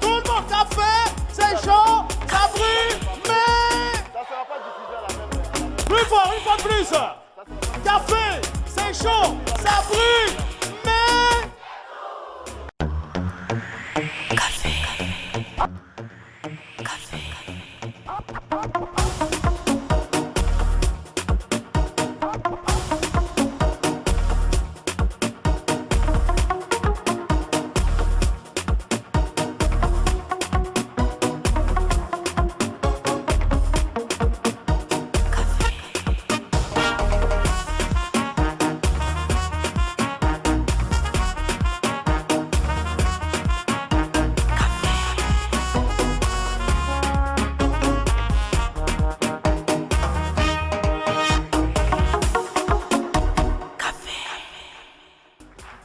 Tout le monde, café, c'est chaud, ça brûle, mais... Ça ne sera pas diffusé à la même... Plus fort, une fois de plus. Café, c'est chaud, ça brûle, mais...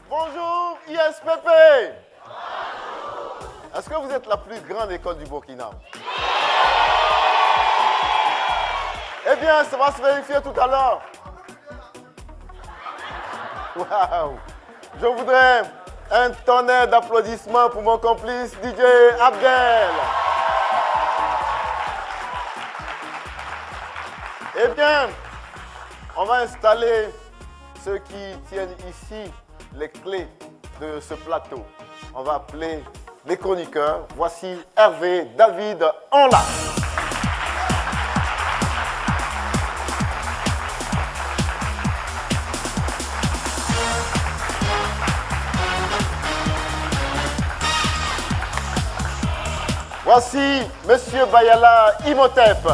Bonjour, ISPP. Est-ce que vous êtes la plus grande école du Burkina? Eh bien, ça va se vérifier tout à l'heure. Waouh! Je voudrais un tonnerre d'applaudissements pour mon complice DJ Abdel. Eh bien, on va installer ceux qui tiennent ici les clés de ce plateau. On va appeler les chroniqueurs. Voici Hervé, David, en là. Voici Monsieur Bayala Imhotep.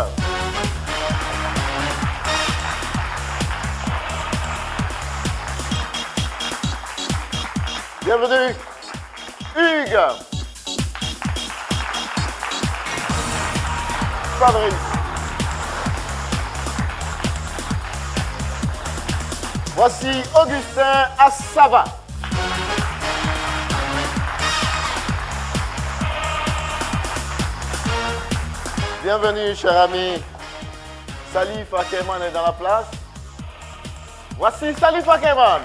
Bienvenue, Hugues. Fabrice. Voici Augustin Assava. Bienvenue, cher ami. Salif Akeman est dans la place. Voici Salif Akeman.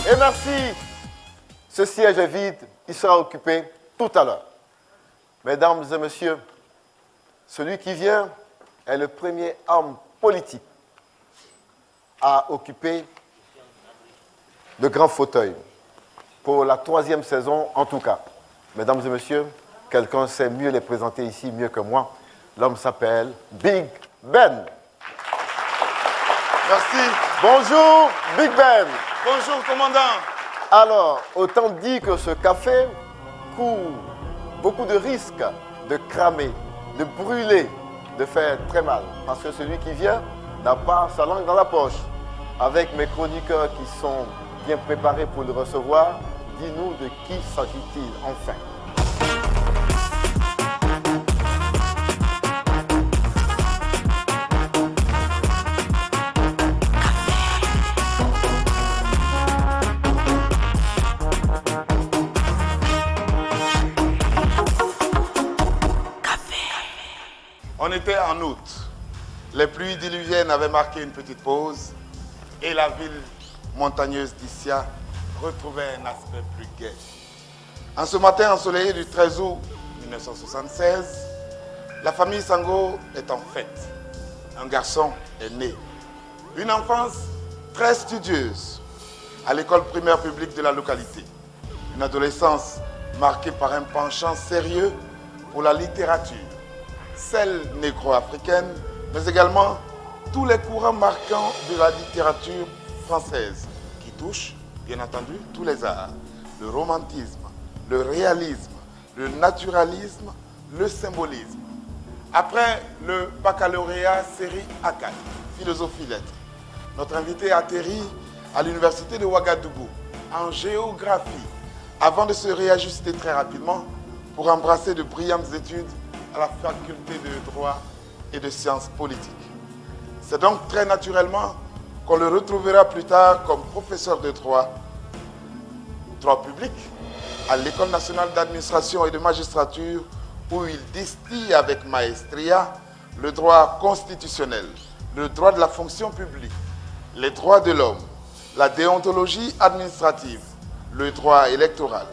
Et merci. Ce siège est vide, il sera occupé tout à l'heure. Mesdames et messieurs, celui qui vient est le premier homme politique à occuper le grand fauteuil, pour la 3e saison en tout cas. Mesdames et messieurs, quelqu'un sait mieux les présenter ici, mieux que moi. L'homme s'appelle Big Ben. Merci. Bonjour, Big Ben. Bonjour, commandant. Alors, autant dire que ce café court beaucoup de risques de cramer, de brûler, de faire très mal. Parce que celui qui vient n'a pas sa langue dans la poche. Avec mes chroniqueurs qui sont bien préparés pour le recevoir, dis-nous de qui s'agit-il enfin? On était en août. Les pluies diluviennes avaient marqué une petite pause et la ville montagneuse d'Issia retrouvait un aspect plus gai. En ce matin ensoleillé du 13 août 1976, la famille Sango est en fête. Un garçon est né. Une enfance très studieuse à l'école primaire publique de la localité. Une adolescence marquée par un penchant sérieux pour la littérature, celle négro-africaine, mais également tous les courants marquants de la littérature française, qui touchent, bien entendu, tous les arts. Le romantisme, le réalisme, le naturalisme, le symbolisme. Après le baccalauréat série A4, philosophie-lettres, notre invité atterrit à l'université de Ouagadougou, en géographie, avant de se réajuster très rapidement pour embrasser de brillantes études à la faculté de droit et de sciences politiques. C'est donc très naturellement qu'on le retrouvera plus tard comme professeur de droit public à l'École nationale d'administration et de magistrature, où il distille avec maestria le droit constitutionnel, le droit de la fonction publique, les droits de l'homme, la déontologie administrative, le droit électoral.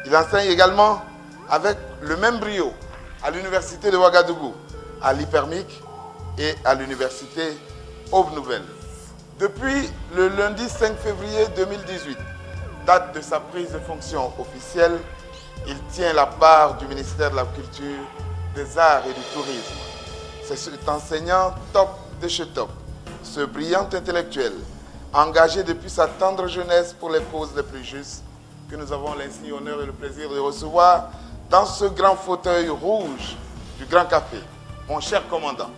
Il enseigne également avec le même brio à l'université de Ouagadougou, à l'Hypermic et à l'université Aube Nouvelle. Depuis le lundi 5 février 2018, date de sa prise de fonction officielle, il tient la barre du ministère de la Culture, des Arts et du Tourisme. C'est cet enseignant top de chez top, ce brillant intellectuel, engagé depuis sa tendre jeunesse pour les causes les plus justes, que nous avons l'insigne honneur et le plaisir de recevoir dans ce grand fauteuil rouge du Grand Café. Mon cher commandant,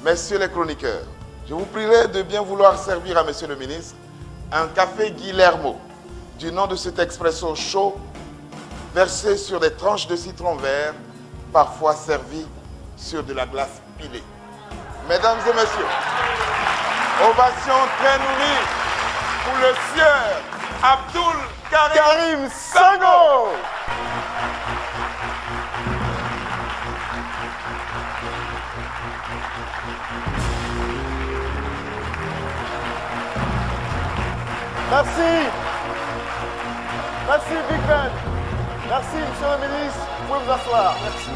messieurs les chroniqueurs, je vous prierai de bien vouloir servir à monsieur le ministre un café Guillermo, du nom de cet expresso chaud, versé sur des tranches de citron vert, parfois servi sur de la glace pilée. Mesdames et messieurs, ovation très nourrie pour le sieur Abdoul Karim Sango. Merci. Merci Big Ben. Merci Monsieur le ministre. Vous pouvez vous asseoir. Merci.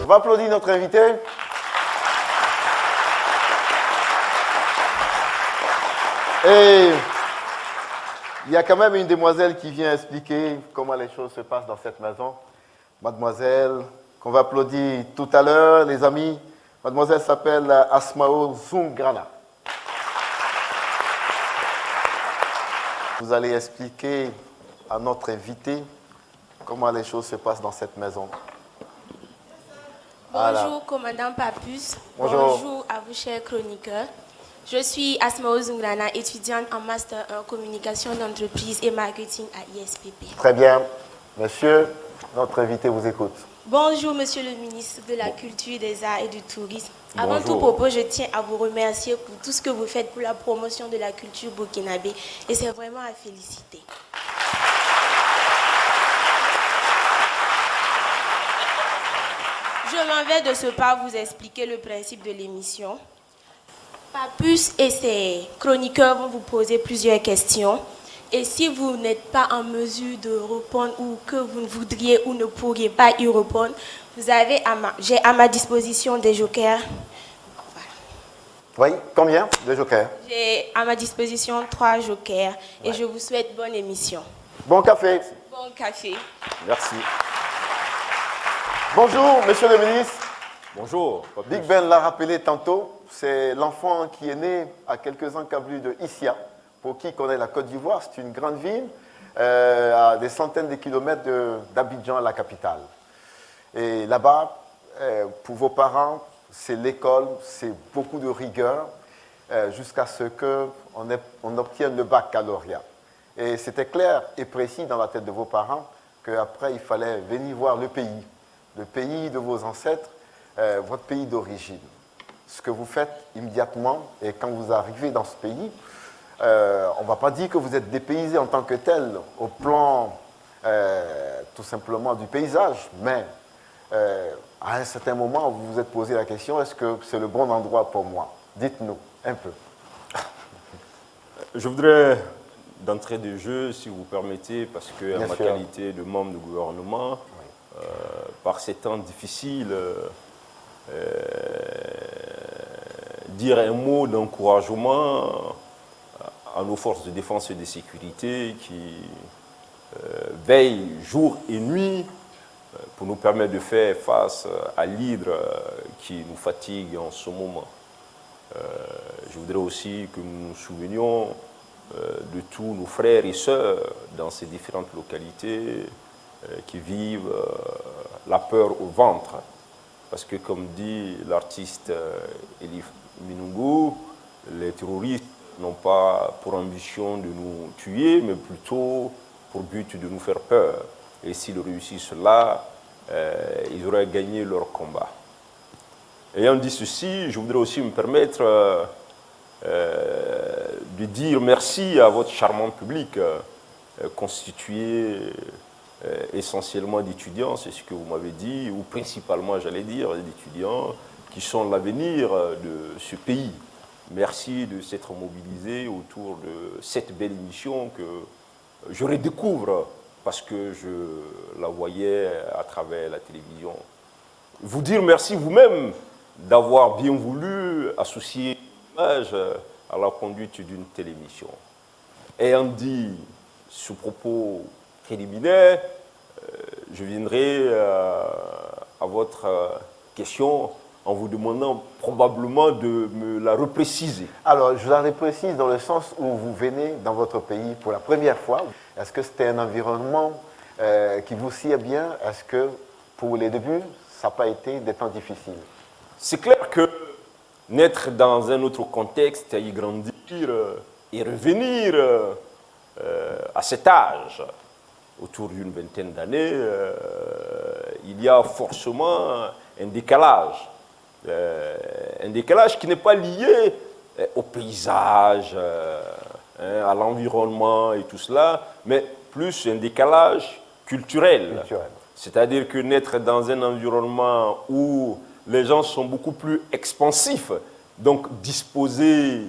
On va applaudir notre invité. Et il y a quand même une demoiselle qui vient expliquer comment les choses se passent dans cette maison. Mademoiselle, qu'on va applaudir tout à l'heure, les amis. Mademoiselle s'appelle Asmao Zungrana. Vous allez expliquer à notre invité comment les choses se passent dans cette maison. Bonjour, Voilà. commandant Papus. Bonjour. Bonjour à vous, chers chroniqueurs. Je suis Asmao Zungrana, étudiante en master en communication d'entreprise et marketing à ISPP. Très bien. Monsieur, notre invité vous écoute. Bonjour, monsieur le ministre de la Culture, des Arts et du Tourisme. Avant Bonjour. tout propos, je tiens à vous remercier pour tout ce que vous faites pour la promotion de la culture burkinabé et c'est vraiment à féliciter. Je m'en vais de ce pas vous expliquer le principe de l'émission. Papus et ses chroniqueurs vont vous poser plusieurs questions. Et si vous n'êtes pas en mesure de répondre ou que vous ne voudriez ou ne pourriez pas y répondre, j'ai à ma disposition des jokers. Oui, combien de jokers? J'ai à ma disposition 3 jokers et je vous souhaite bonne émission. Bon café. Bon café. Merci. Bonjour, monsieur le ministre. Bonjour. Papus. Big Ben l'a rappelé tantôt, c'est l'enfant qui est né à quelques encablures de Issia. Pour qui connaît la Côte d'Ivoire, c'est une grande ville à des centaines de kilomètres d'Abidjan, la capitale. Et là-bas, pour vos parents, c'est l'école, c'est beaucoup de rigueur jusqu'à ce qu'on obtienne le baccalauréat. Et c'était clair et précis dans la tête de vos parents qu'après, il fallait venir voir le pays de vos ancêtres, votre pays d'origine. Ce que vous faites immédiatement, et quand vous arrivez dans ce pays, on ne va pas dire que vous êtes dépaysé en tant que tel, au plan tout simplement du paysage, mais à un certain moment, vous vous êtes posé la question, est-ce que c'est le bon endroit pour moi? Dites-nous un peu. Je voudrais, d'entrée de jeu, si vous permettez, parce que Bien en ma sûr. qualité de membre du gouvernement, par ces temps difficiles, dire un mot d'encouragement à nos forces de défense et de sécurité qui veillent jour et nuit pour nous permettre de faire face à l'hydre qui nous fatigue en ce moment. Je voudrais aussi que nous nous souvenions de tous nos frères et sœurs dans ces différentes localités qui vivent la peur au ventre. Parce que comme dit l'artiste Elif Minungu, les terroristes n'ont pas pour ambition de nous tuer, mais plutôt pour but de nous faire peur. Et s'ils réussissent cela, ils auraient gagné leur combat. Ayant dit ceci, je voudrais aussi me permettre de dire merci à votre charmant public constitué essentiellement d'étudiants, c'est ce que vous m'avez dit, ou principalement, j'allais dire, d'étudiants qui sont l'avenir de ce pays. Merci de s'être mobilisés autour de cette belle émission que je redécouvre parce que je la voyais à travers la télévision. Vous dire merci vous-même d'avoir bien voulu associer l'image à la conduite d'une telle émission. Ayant dit ce propos préliminaire, je viendrai à votre question en vous demandant probablement de me la repréciser. Alors, je la reprécise dans le sens où vous venez dans votre pays pour la première fois. Est-ce que c'était un environnement qui vous sied bien? Est-ce que pour les débuts, ça n'a pas été des temps difficiles? C'est clair que naître dans un autre contexte, y grandir et revenir à cet âge, autour d'une vingtaine d'années, il y a forcément un décalage. Un décalage qui n'est pas lié au paysage, à l'environnement et tout cela, mais plus un décalage culturel. C'est-à-dire que naître dans un environnement où les gens sont beaucoup plus expansifs, donc disposés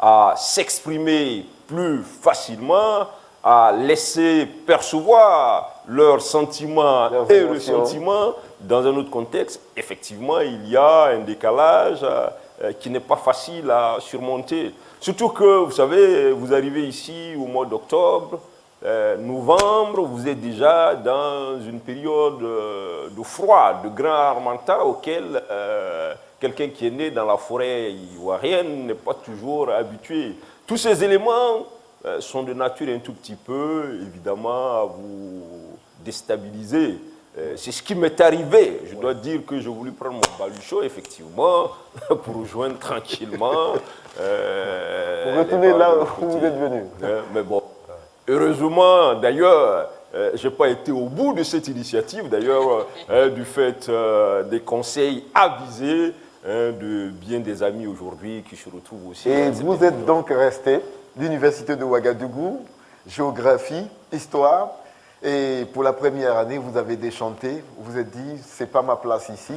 à s'exprimer plus facilement, à laisser percevoir leurs sentiments et ressentiments dans un autre contexte, effectivement, il y a un décalage qui n'est pas facile à surmonter. Surtout que, vous savez, vous arrivez ici au mois d'octobre, novembre, vous êtes déjà dans une période de froid, de grand harmattan auquel quelqu'un qui est né dans la forêt ivoirienne n'est pas toujours habitué. Tous ces éléments sont de nature un tout petit peu, évidemment, à vous déstabiliser. C'est ce qui m'est arrivé. Je dois dire que j'ai voulu prendre mon baluchon, effectivement, pour rejoindre tranquillement. Pour retourner là où vous êtes venu. Mais bon, heureusement, d'ailleurs, je n'ai pas été au bout de cette initiative, d'ailleurs, du fait des conseils avisés de bien des amis aujourd'hui qui se retrouvent aussi. Et vous êtes donc resté l'Université de Ouagadougou, géographie, histoire, et pour la première année, vous avez déchanté, vous vous êtes dit, c'est pas ma place ici,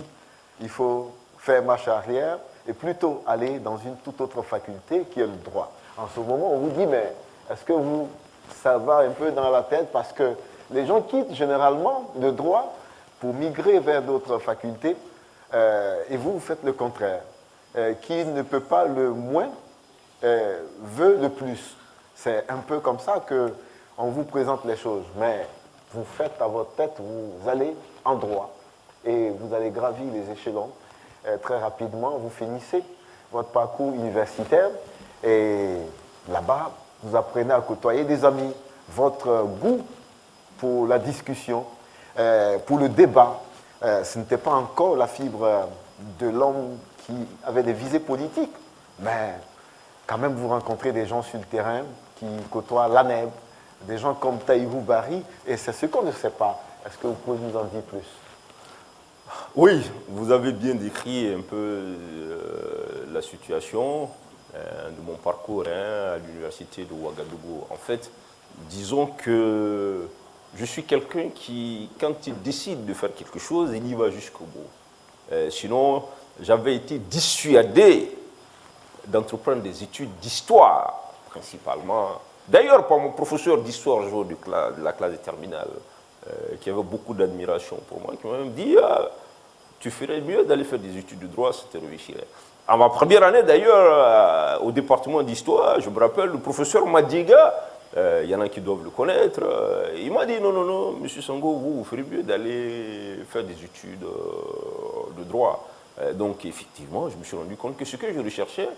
il faut faire marche arrière et plutôt aller dans une toute autre faculté qui est le droit. En ce moment, on vous dit, mais est-ce que ça va un peu dans la tête parce que les gens quittent généralement le droit pour migrer vers d'autres facultés et vous faites le contraire. Qui ne peut pas le moins veut le plus. C'est un peu comme ça qu'on vous présente les choses. Mais vous faites à votre tête, vous allez en droit et vous allez gravir les échelons. Très rapidement, vous finissez votre parcours universitaire et là-bas, vous apprenez à côtoyer des amis. Votre goût pour la discussion, pour le débat, ce n'était pas encore la fibre de l'homme qui avait des visées politiques, mais quand même vous rencontrez des gens sur le terrain qui côtoient l'ANEB, des gens comme Tahirou Bari, et c'est ce qu'on ne sait pas. Est-ce que vous pouvez nous en dire plus? Oui, vous avez bien décrit un peu la situation de mon parcours à l'université de Ouagadougou. En fait, disons que je suis quelqu'un qui, quand il décide de faire quelque chose, il y va jusqu'au bout. Sinon, j'avais été dissuadé d'entreprendre des études d'histoire, principalement. D'ailleurs, par mon professeur d'histoire de la classe de terminale, qui avait beaucoup d'admiration pour moi, qui m'a même dit tu ferais mieux d'aller faire des études de droit, ça te réussirait. À ma première année, d'ailleurs, au département d'histoire, je me rappelle, le professeur Madiga, il y en a qui doivent le connaître, il m'a dit non, monsieur Sango, vous ferez mieux d'aller faire des études de droit. Donc, effectivement, je me suis rendu compte que ce que je recherchais.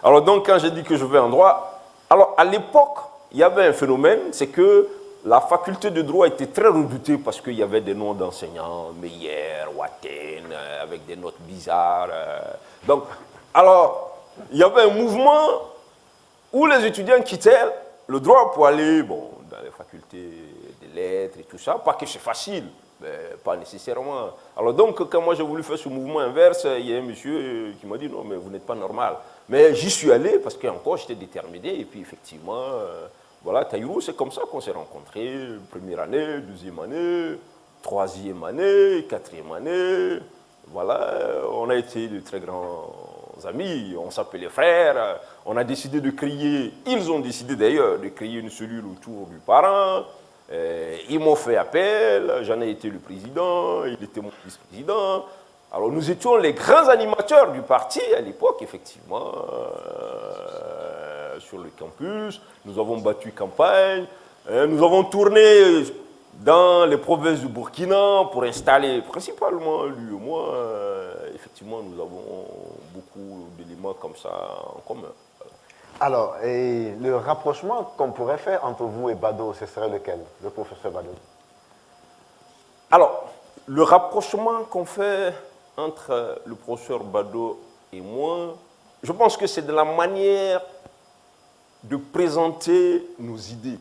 Alors, donc, quand j'ai dit que je vais en droit, alors, à l'époque, il y avait un phénomène, c'est que la faculté de droit était très redoutée parce qu'il y avait des noms d'enseignants, Meyer, Watten, avec des notes bizarres. Donc, alors, il y avait un mouvement où les étudiants quittaient le droit pour aller dans les facultés des lettres et tout ça. Pas que c'est facile, Mais pas nécessairement. Alors donc, quand moi j'ai voulu faire ce mouvement inverse, il y a un monsieur qui m'a dit non, mais vous n'êtes pas normal. Mais j'y suis allé parce qu'encore j'étais déterminé. Et puis effectivement, voilà, Taïrou, c'est comme ça qu'on s'est rencontrés. Première année, deuxième année, troisième année, quatrième année. Voilà, on a été de très grands amis, on s'appelait frères. On a décidé de créer, ils ont décidé d'ailleurs de créer une cellule autour du parent. Ils m'ont fait appel, j'en ai été le président, il était mon vice-président. Alors nous étions les grands animateurs du parti à l'époque, effectivement, sur le campus. Nous avons battu campagne, nous avons tourné dans les provinces du Burkina pour installer, principalement lui et moi, effectivement, nous avons beaucoup d'éléments comme ça en commun. Alors, et le rapprochement qu'on pourrait faire entre vous et Bado, ce serait lequel, le professeur Bado? Alors, le rapprochement qu'on fait entre le professeur Bado et moi, je pense que c'est de la manière de présenter nos idées.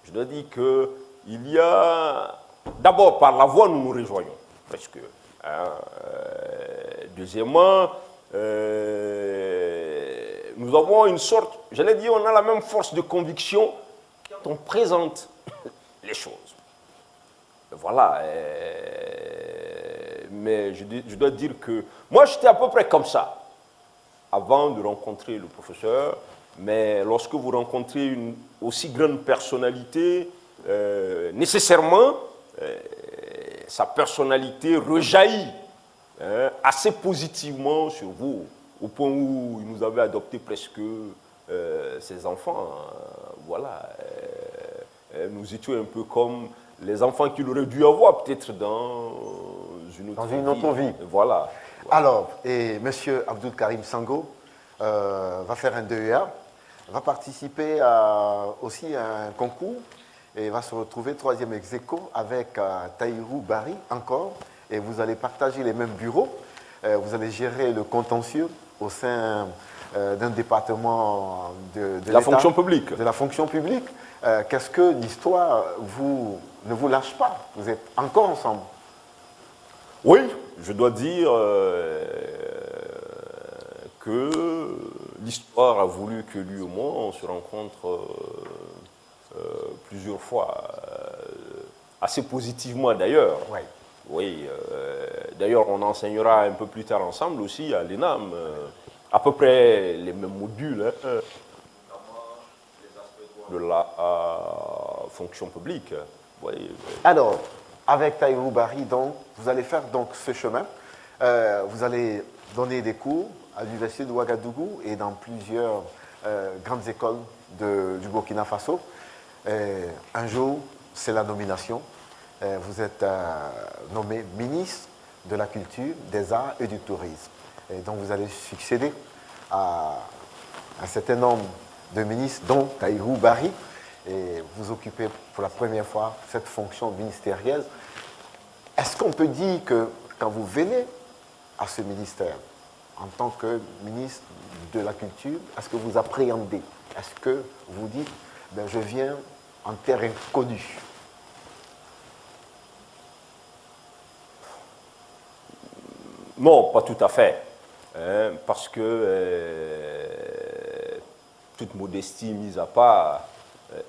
Je dois dire qu'il y a, d'abord par la voix, nous nous rejoignons, presque. Hein. Deuxièmement, nous avons une sorte, j'allais dire, on a la même force de conviction quand on présente les choses. Voilà. Mais je dois dire que moi, j'étais à peu près comme ça avant de rencontrer le professeur. Mais lorsque vous rencontrez une aussi grande personnalité, nécessairement, sa personnalité rejaillit assez positivement sur vous, au point où il nous avait adopté presque ses enfants. Voilà. Nous étions un peu comme les enfants qu'il aurait dû avoir peut-être dans une autre vie. Voilà. Alors, et M. Abdul Karim Sango va faire un DEA, va participer aussi à un concours et va se retrouver 3e ex-aequo avec Taïrou Bari encore. Et vous allez partager les mêmes bureaux. Vous allez gérer le contentieux au sein d'un département de la fonction publique. De la fonction publique. Qu'est-ce que l'histoire ne vous lâche pas? Vous êtes encore ensemble. Oui, je dois dire que l'histoire a voulu que lui et moi, on se rencontre plusieurs fois, assez positivement d'ailleurs. Oui. Oui, d'ailleurs on enseignera un peu plus tard ensemble aussi à l'ENAM, à peu près les mêmes modules, hein, de la fonction publique. Oui. Alors, avec Taïrou Bari, donc, vous allez faire donc ce chemin. Vous allez donner des cours à l'université de Ouagadougou et dans plusieurs grandes écoles du Burkina Faso. Un jour, c'est la nomination. Vous êtes nommé ministre de la Culture, des Arts et du Tourisme. Et donc vous allez succéder à un certain nombre de ministres, dont Taïrou Bari, et vous occupez pour la première fois cette fonction ministérielle. Est-ce qu'on peut dire que quand vous venez à ce ministère, en tant que ministre de la Culture, est-ce que vous appréhendez? Est-ce que vous dites, ben, je viens en terre inconnue? Non, pas tout à fait. Hein, parce que, toute modestie mise à part,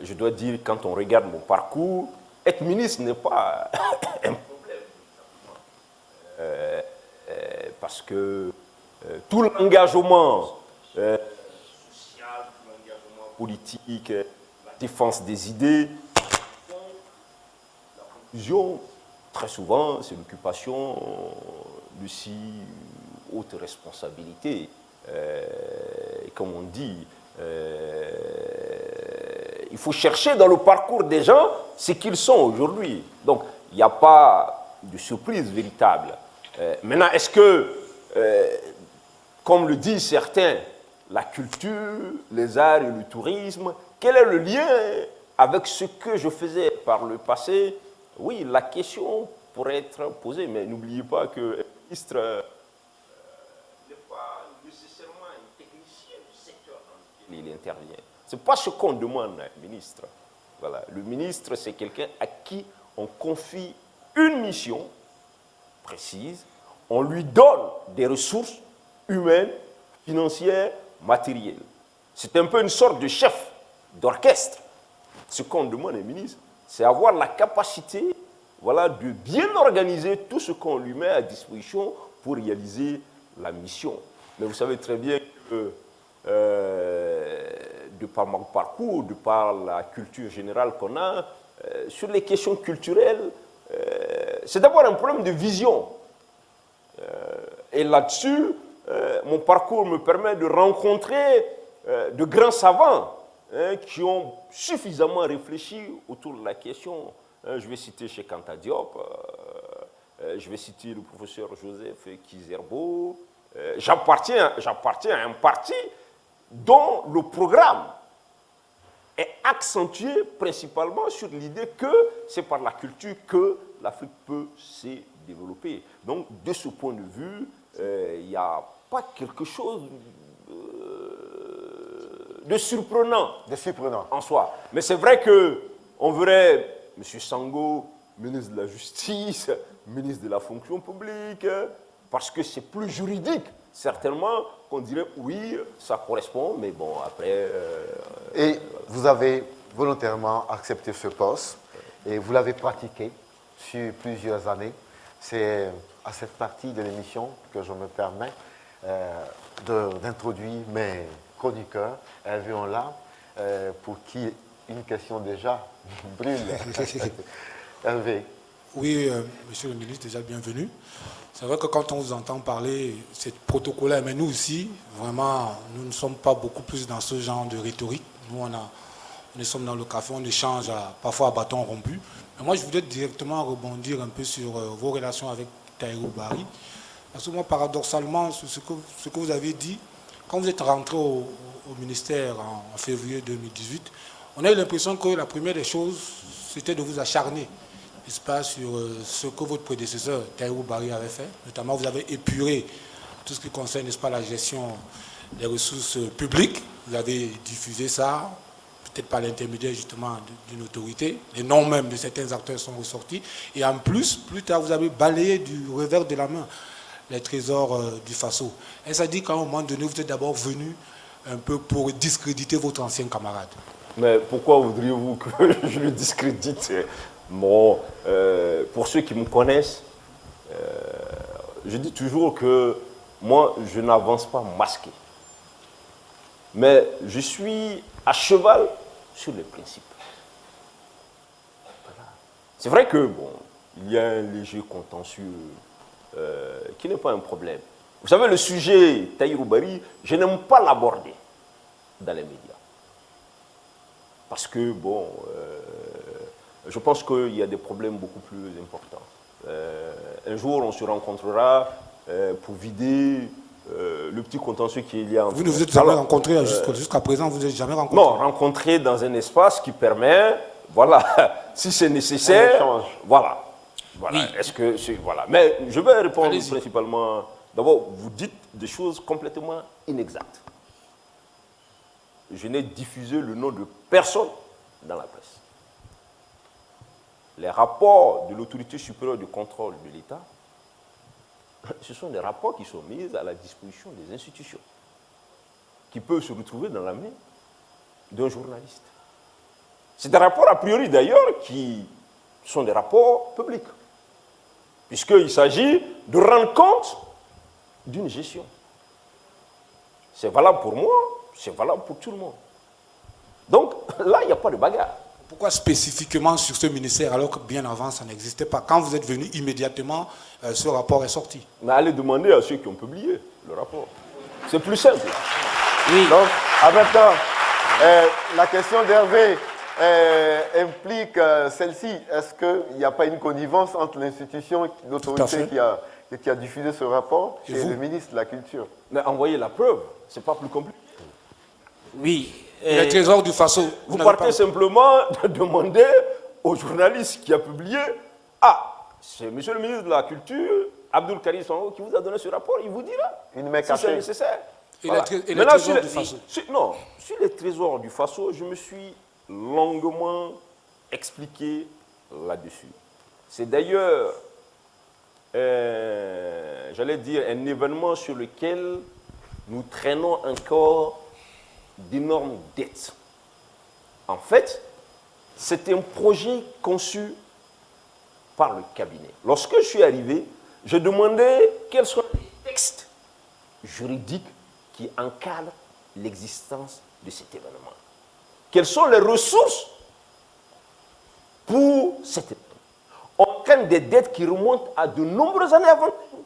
je dois dire, quand on regarde mon parcours, être ministre n'est pas un problème. Parce que tout l'engagement social, tout l'engagement politique, la défense des idées, la conclusion, très souvent, c'est l'occupation de si haute responsabilité. Comme on dit, il faut chercher dans le parcours des gens ce qu'ils sont aujourd'hui. Donc, il n'y a pas de surprise véritable. Maintenant, est-ce que, comme le disent certains, la culture, les arts et le tourisme, quel est le lien avec ce que je faisais par le passé? Oui, la question pourrait être posée, mais n'oubliez pas que le ministre n'est pas nécessairement un technicien du secteur dans lequel il intervient. Ce n'est pas ce qu'on demande à un ministre. Voilà. Le ministre, c'est quelqu'un à qui on confie une mission précise, on lui donne des ressources humaines, financières, matérielles. C'est un peu une sorte de chef d'orchestre. Ce qu'on demande aux ministres, c'est avoir la capacité, voilà, de bien organiser tout ce qu'on lui met à disposition pour réaliser la mission. Mais vous savez très bien que, de par mon parcours, de par la culture générale qu'on a, sur les questions culturelles, c'est d'abord un problème de vision. Et là-dessus, mon parcours me permet de rencontrer de grands savants qui ont suffisamment réfléchi autour de la question. Je vais citer Cheikh Anta Diop, je vais citer le professeur Joseph Kizerbo. J'appartiens à un parti dont le programme est accentué principalement sur l'idée que c'est par la culture que l'Afrique peut se développer. Donc, de ce point de vue, il n'y a pas quelque chose de surprenant en soi. Mais c'est vrai qu'on verrait M. Sango, ministre de la Justice, ministre de la Fonction publique, parce que c'est plus juridique, certainement, qu'on dirait oui, ça correspond, mais bon, après... Et vous avez volontairement accepté ce poste, et vous l'avez pratiqué sur plusieurs années. C'est à cette partie de l'émission que je me permets d'introduire mes chroniqueurs. Hervé là, pour qui une question déjà brûle. Hervé. Oui, monsieur le ministre, déjà bienvenue. C'est vrai que quand on vous entend parler, c'est protocolaire, mais nous aussi, vraiment, nous ne sommes pas beaucoup plus dans ce genre de rhétorique. Nous, nous sommes dans le café, on échange parfois à bâton rompu. Mais moi, je voudrais directement rebondir un peu sur vos relations avec Tahirou Barry. Parce que moi, paradoxalement, ce que vous avez dit, quand vous êtes rentré au ministère en février 2018, on a eu l'impression que la première des choses, c'était de vous acharner, n'est-ce pas, sur ce que votre prédécesseur, Tahirou Barry, avait fait. Notamment, vous avez épuré tout ce qui concerne, n'est-ce pas, la gestion des ressources publiques. Vous avez diffusé ça, peut-être par l'intermédiaire justement d'une autorité. Les noms même de certains acteurs sont ressortis. Et en plus, plus tard, vous avez balayé du revers de la main les trésors du Faso. Et ça dit qu'à un moment donné, vous êtes d'abord venu un peu pour discréditer votre ancien camarade. Mais pourquoi voudriez-vous que je le discrédite? Bon, pour ceux qui me connaissent, je dis toujours que moi, je n'avance pas masqué. Mais je suis à cheval sur les principes. Voilà. C'est vrai que, bon, il y a un léger contentieux qui n'est pas un problème. Vous savez, le sujet Tahirou Barry, je n'aime pas l'aborder dans les médias. Parce que, bon, je pense qu'il y a des problèmes beaucoup plus importants. Un jour, on se rencontrera pour vider le petit contentieux qu'il y a entre nous. Vous ne vous êtes jamais rencontré jusqu'à présent, vous n'êtes jamais rencontré? Non, rencontré dans un espace qui permet, voilà, si c'est nécessaire, voilà. Voilà. Oui. Est-ce que c'est, voilà. Mais je vais répondre principalement. D'abord, vous dites des choses complètement inexactes. Je n'ai diffusé le nom de personne dans la presse. Les rapports de l'autorité supérieure de contrôle de l'État, ce sont des rapports qui sont mis à la disposition des institutions, qui peuvent se retrouver dans la main d'un journaliste. C'est des rapports, a priori d'ailleurs, qui sont des rapports publics, puisqu'il s'agit de rendre compte d'une gestion. C'est valable pour moi, c'est valable pour tout le monde. Donc là, il n'y a pas de bagarre. Pourquoi spécifiquement sur ce ministère alors que bien avant ça n'existait pas? Quand vous êtes venu immédiatement, ce rapport est sorti. Mais allez demander à ceux qui ont publié le rapport. C'est plus simple. Oui. Donc, en même temps, la question d'Hervé implique celle-ci. Est-ce qu'il n'y a pas une connivence entre l'institution, l'autorité qui a diffusé ce rapport et le ministre de la Culture? Mais envoyez la preuve, c'est pas plus compliqué. Oui. Les trésors du Faso. Vous partez simplement de demander au journaliste qui a publié, c'est monsieur le ministre de la Culture, Abdoul Karim Sango, qui vous a donné ce rapport, il vous dira si c'est nécessaire. Et voilà. Les trésors du Faso? Non, sur les trésors du Faso, je me suis longuement expliqué là-dessus. C'est d'ailleurs, j'allais dire, un événement sur lequel nous traînons encore d'énormes dettes. En fait, c'est un projet conçu par le cabinet. Lorsque je suis arrivé, je demandais quels sont les textes juridiques qui encadrent l'existence de cet événement. Quelles sont les ressources pour cet événement? On traîne des dettes qui remontent à de nombreuses années avant nous,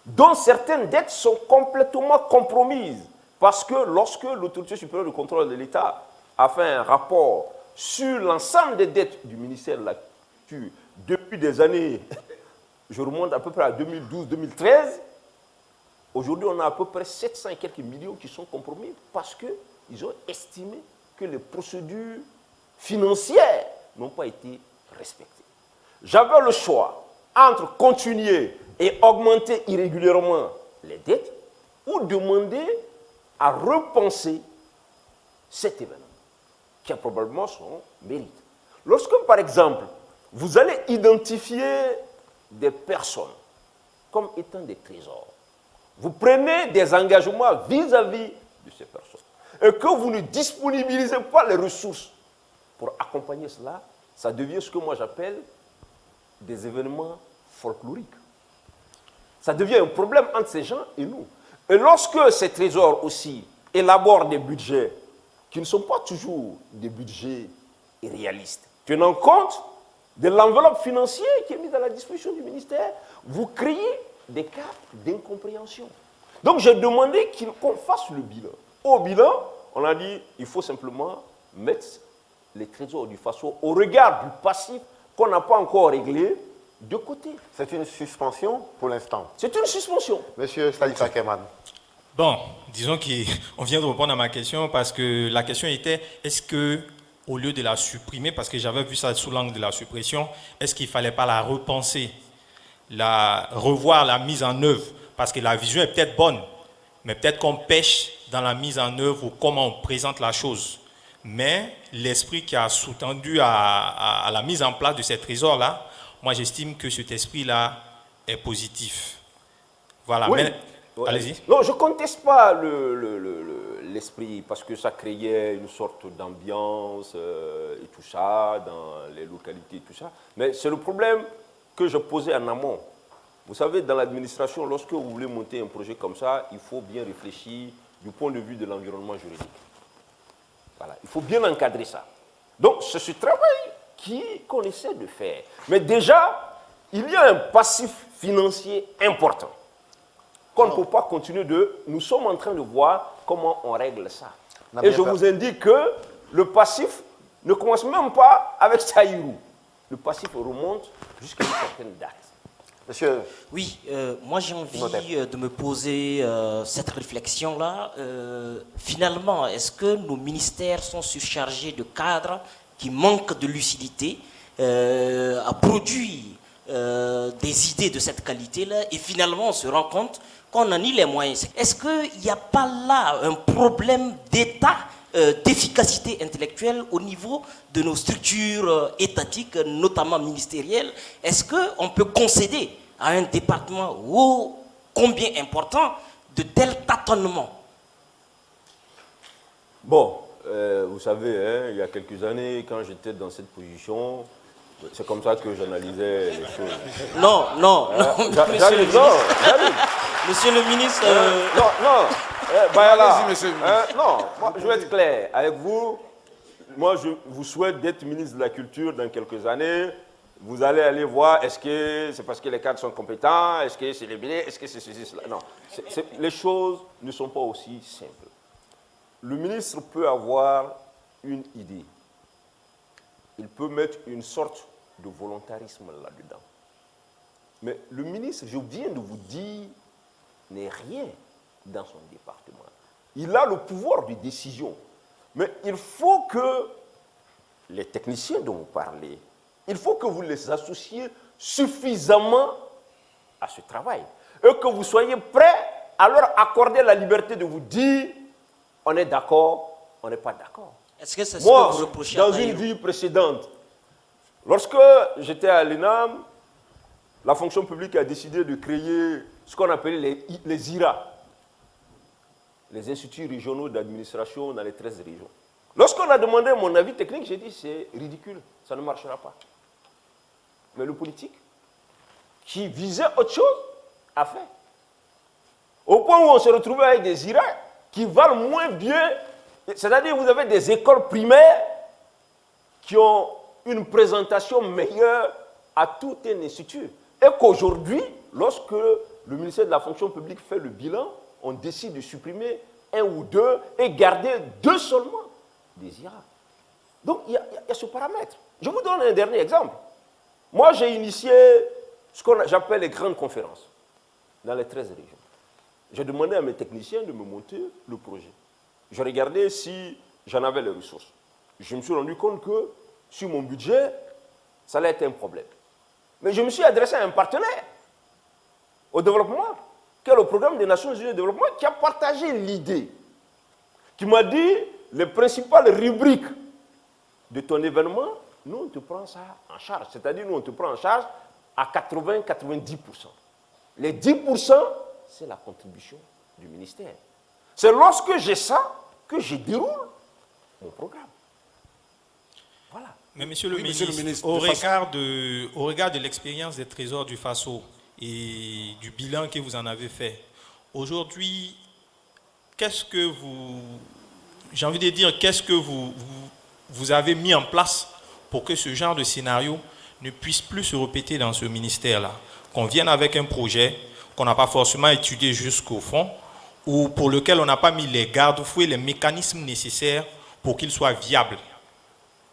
dont certaines dettes sont complètement compromises. Parce que lorsque l'autorité supérieure de contrôle de l'État a fait un rapport sur l'ensemble des dettes du ministère de la Culture depuis des années, je remonte à peu près à 2012-2013, aujourd'hui on a à peu près 700 et quelques millions qui sont compromis parce qu'ils ont estimé que les procédures financières n'ont pas été respectées. J'avais le choix entre continuer et augmenter irrégulièrement les dettes ou demander à repenser cet événement qui a probablement son mérite. Lorsque, par exemple, vous allez identifier des personnes comme étant des trésors, vous prenez des engagements vis-à-vis de ces personnes et que vous ne disponibilisez pas les ressources pour accompagner cela, ça devient ce que moi j'appelle des événements folkloriques. Ça devient un problème entre ces gens et nous. Et lorsque ces trésors aussi élaborent des budgets qui ne sont pas toujours des budgets réalistes, tenant compte de l'enveloppe financière qui est mise à la disposition du ministère, vous créez des cas d'incompréhension. Donc j'ai demandé qu'on fasse le bilan. Au bilan, on a dit qu'il faut simplement mettre les trésors du FASO au regard du passif qu'on n'a pas encore réglé de côté. C'est une suspension pour l'instant. C'est une suspension. Monsieur Salif Akeman. Bon, disons qu'on vient de répondre à ma question parce que la question était, est-ce que, au lieu de la supprimer, parce que j'avais vu ça sous l'angle de la suppression, est-ce qu'il ne fallait pas la repenser, revoir la mise en œuvre? Parce que la vision est peut-être bonne, mais peut-être qu'on pêche dans la mise en œuvre ou comment on présente la chose. Mais l'esprit qui a sous-tendu à la mise en place de ces trésors-là, moi j'estime que cet esprit-là est positif. Voilà, oui. Mais allez-y. Non, je ne conteste pas l'esprit parce que ça créait une sorte d'ambiance et tout ça, dans les localités et tout ça. Mais c'est le problème que je posais en amont. Vous savez, dans l'administration, lorsque vous voulez monter un projet comme ça, il faut bien réfléchir du point de vue de l'environnement juridique. Voilà, il faut bien encadrer ça. Donc, c'est ce travail qu'on essaie de faire. Mais déjà, il y a un passif financier important qu'on ne peut pas continuer de... Nous sommes en train de voir comment on règle ça. Et je vous indique que le passif ne commence même pas avec Saïrou. Le passif remonte jusqu'à une certaine date. Monsieur. Oui, moi j'ai envie de me poser cette réflexion-là. Finalement, est-ce que nos ministères sont surchargés de cadres qui manquent de lucidité à produire des idées de cette qualité-là et finalement on se rend compte qu'on n'a ni les moyens. Est-ce qu'il n'y a pas là un problème d'état, d'efficacité intellectuelle au niveau de nos structures étatiques, notamment ministérielles? Est-ce qu'on peut concéder à un département ô combien important de tels tâtonnements? Bon, vous savez, hein, il y a quelques années, quand j'étais dans cette position, c'est comme ça que j'analysais les choses. Non, J'arrive. Monsieur le ministre... Bayala, non, moi, je vais être clair avec vous. Moi, je vous souhaite d'être ministre de la Culture dans quelques années. Vous allez aller voir, est-ce que c'est parce que les cadres sont compétents, est-ce que c'est les billets, est-ce que c'est ceci, cela. Non, les choses ne sont pas aussi simples. Le ministre peut avoir une idée. Il peut mettre une sorte de volontarisme là-dedans. Mais le ministre, je viens de vous dire, n'est rien dans son département. Il a le pouvoir de décision. Mais il faut que les techniciens dont vous parlez, il faut que vous les associez suffisamment à ce travail. Et que vous soyez prêts à leur accorder la liberté de vous dire on est d'accord, on n'est pas d'accord. Est-ce que c'est ce Moi, que vous reprochez dans une vie précédente, Lorsque j'étais à l'ENAM, la fonction publique a décidé de créer ce qu'on appelait les IRA, les instituts régionaux d'administration dans les 13 régions. Lorsqu'on a demandé mon avis technique, j'ai dit c'est ridicule, ça ne marchera pas. Mais le politique, qui visait autre chose, a fait. Au point où on se retrouvait avec des IRA qui valent moins bien, c'est-à-dire vous avez des écoles primaires qui ont une présentation meilleure à tout un institut. Et qu'aujourd'hui, lorsque le ministère de la fonction publique fait le bilan, on décide de supprimer un ou deux et garder deux seulement des IRA. Donc il y a ce paramètre. Je vous donne un dernier exemple. Moi, j'ai initié ce que j'appelle les grandes conférences dans les 13 régions. J'ai demandé à mes techniciens de me monter le projet. Je regardais si j'en avais les ressources. Je me suis rendu compte que sur mon budget, ça allait être un problème. Mais je me suis adressé à un partenaire au développement, qui est le programme des Nations Unies de développement, qui a partagé l'idée, qui m'a dit les principales rubriques de ton événement, nous on te prend ça en charge. C'est-à-dire nous on te prend en charge à 80-90%. Les 10%, c'est la contribution du ministère. C'est lorsque j'ai ça que je déroule mon programme. Voilà. Mais monsieur le Oui, ministre, monsieur le ministre, au regard de l'expérience des trésors du Faso et du bilan que vous en avez fait, aujourd'hui, qu'est-ce que vous avez mis en place pour que ce genre de scénario ne puisse plus se répéter dans ce ministère-là? Qu'on vienne avec un projet qu'on n'a pas forcément étudié jusqu'au fond, ou pour lequel on n'a pas mis les garde-fous et les mécanismes nécessaires pour qu'il soit viable.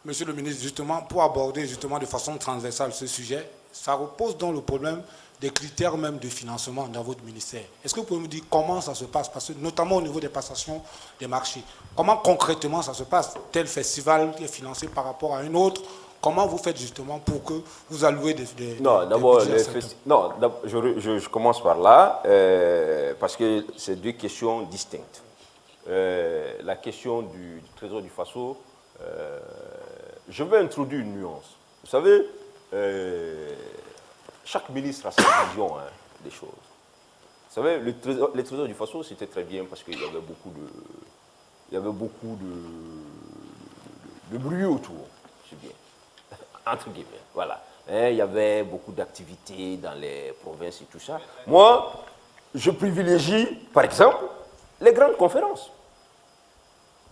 Monsieur le ministre, justement, pour aborder justement de façon transversale ce sujet, ça repose dans le problème des critères même de financement dans votre ministère. Est-ce que vous pouvez me dire comment ça se passe, parce que notamment au niveau des passations des marchés, comment concrètement ça se passe? Tel festival qui est financé par rapport à un autre, comment vous faites justement pour que vous allouez des Non, d'abord, je commence par là, parce que c'est deux questions distinctes. La question du Trésor du Faso, je vais introduire une nuance. Vous savez, chaque ministre a sa vision des choses. Vous savez, le Trésor du Faso, c'était très bien parce qu'il y avait beaucoup de bruit autour. C'est bien. Entre guillemets, voilà. Il y avait beaucoup d'activités dans les provinces et tout ça. Moi, je privilégie, par exemple, les grandes conférences.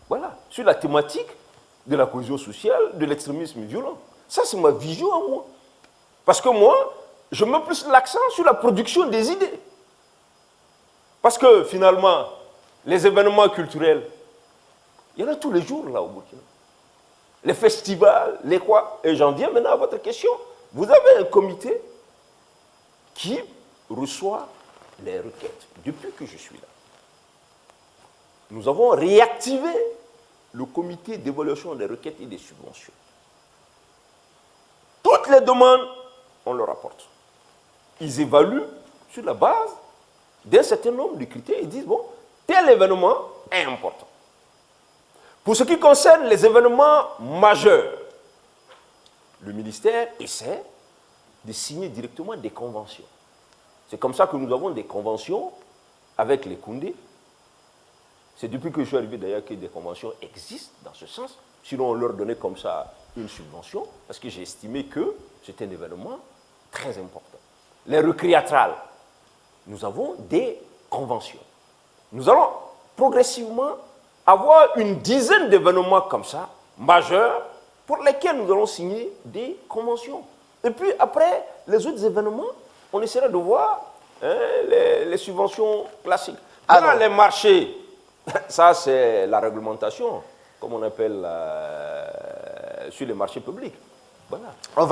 Voilà, sur la thématique de la cohésion sociale, de l'extrémisme violent. Ça, c'est ma vision à moi. Parce que moi, je mets plus l'accent sur la production des idées. Parce que, finalement, les événements culturels, il y en a tous les jours, là, au Burkina. Les festivals, les quoi. Et j'en viens maintenant à votre question. Vous avez un comité qui reçoit les requêtes depuis que je suis là. Nous avons réactivé le comité d'évaluation des requêtes et des subventions. Toutes les demandes, on leur apporte. Ils évaluent sur la base d'un certain nombre de critères. Ils disent, bon, tel événement est important. Pour ce qui concerne les événements majeurs, le ministère essaie de signer directement des conventions. C'est comme ça que nous avons des conventions avec les Koundé. C'est depuis que je suis arrivé d'ailleurs que des conventions existent dans ce sens. Sinon, on leur donnait comme ça une subvention, parce que j'ai estimé que c'était un événement très important. Les recréatrales, nous avons des conventions. Nous allons progressivement avoir une dizaine d'événements comme ça, majeurs, pour lesquels nous allons signer des conventions. Et puis après, les autres événements, on essaiera de voir les subventions classiques. Alors, les marchés, ça c'est la réglementation, comme on appelle sur les marchés publics. Voilà. On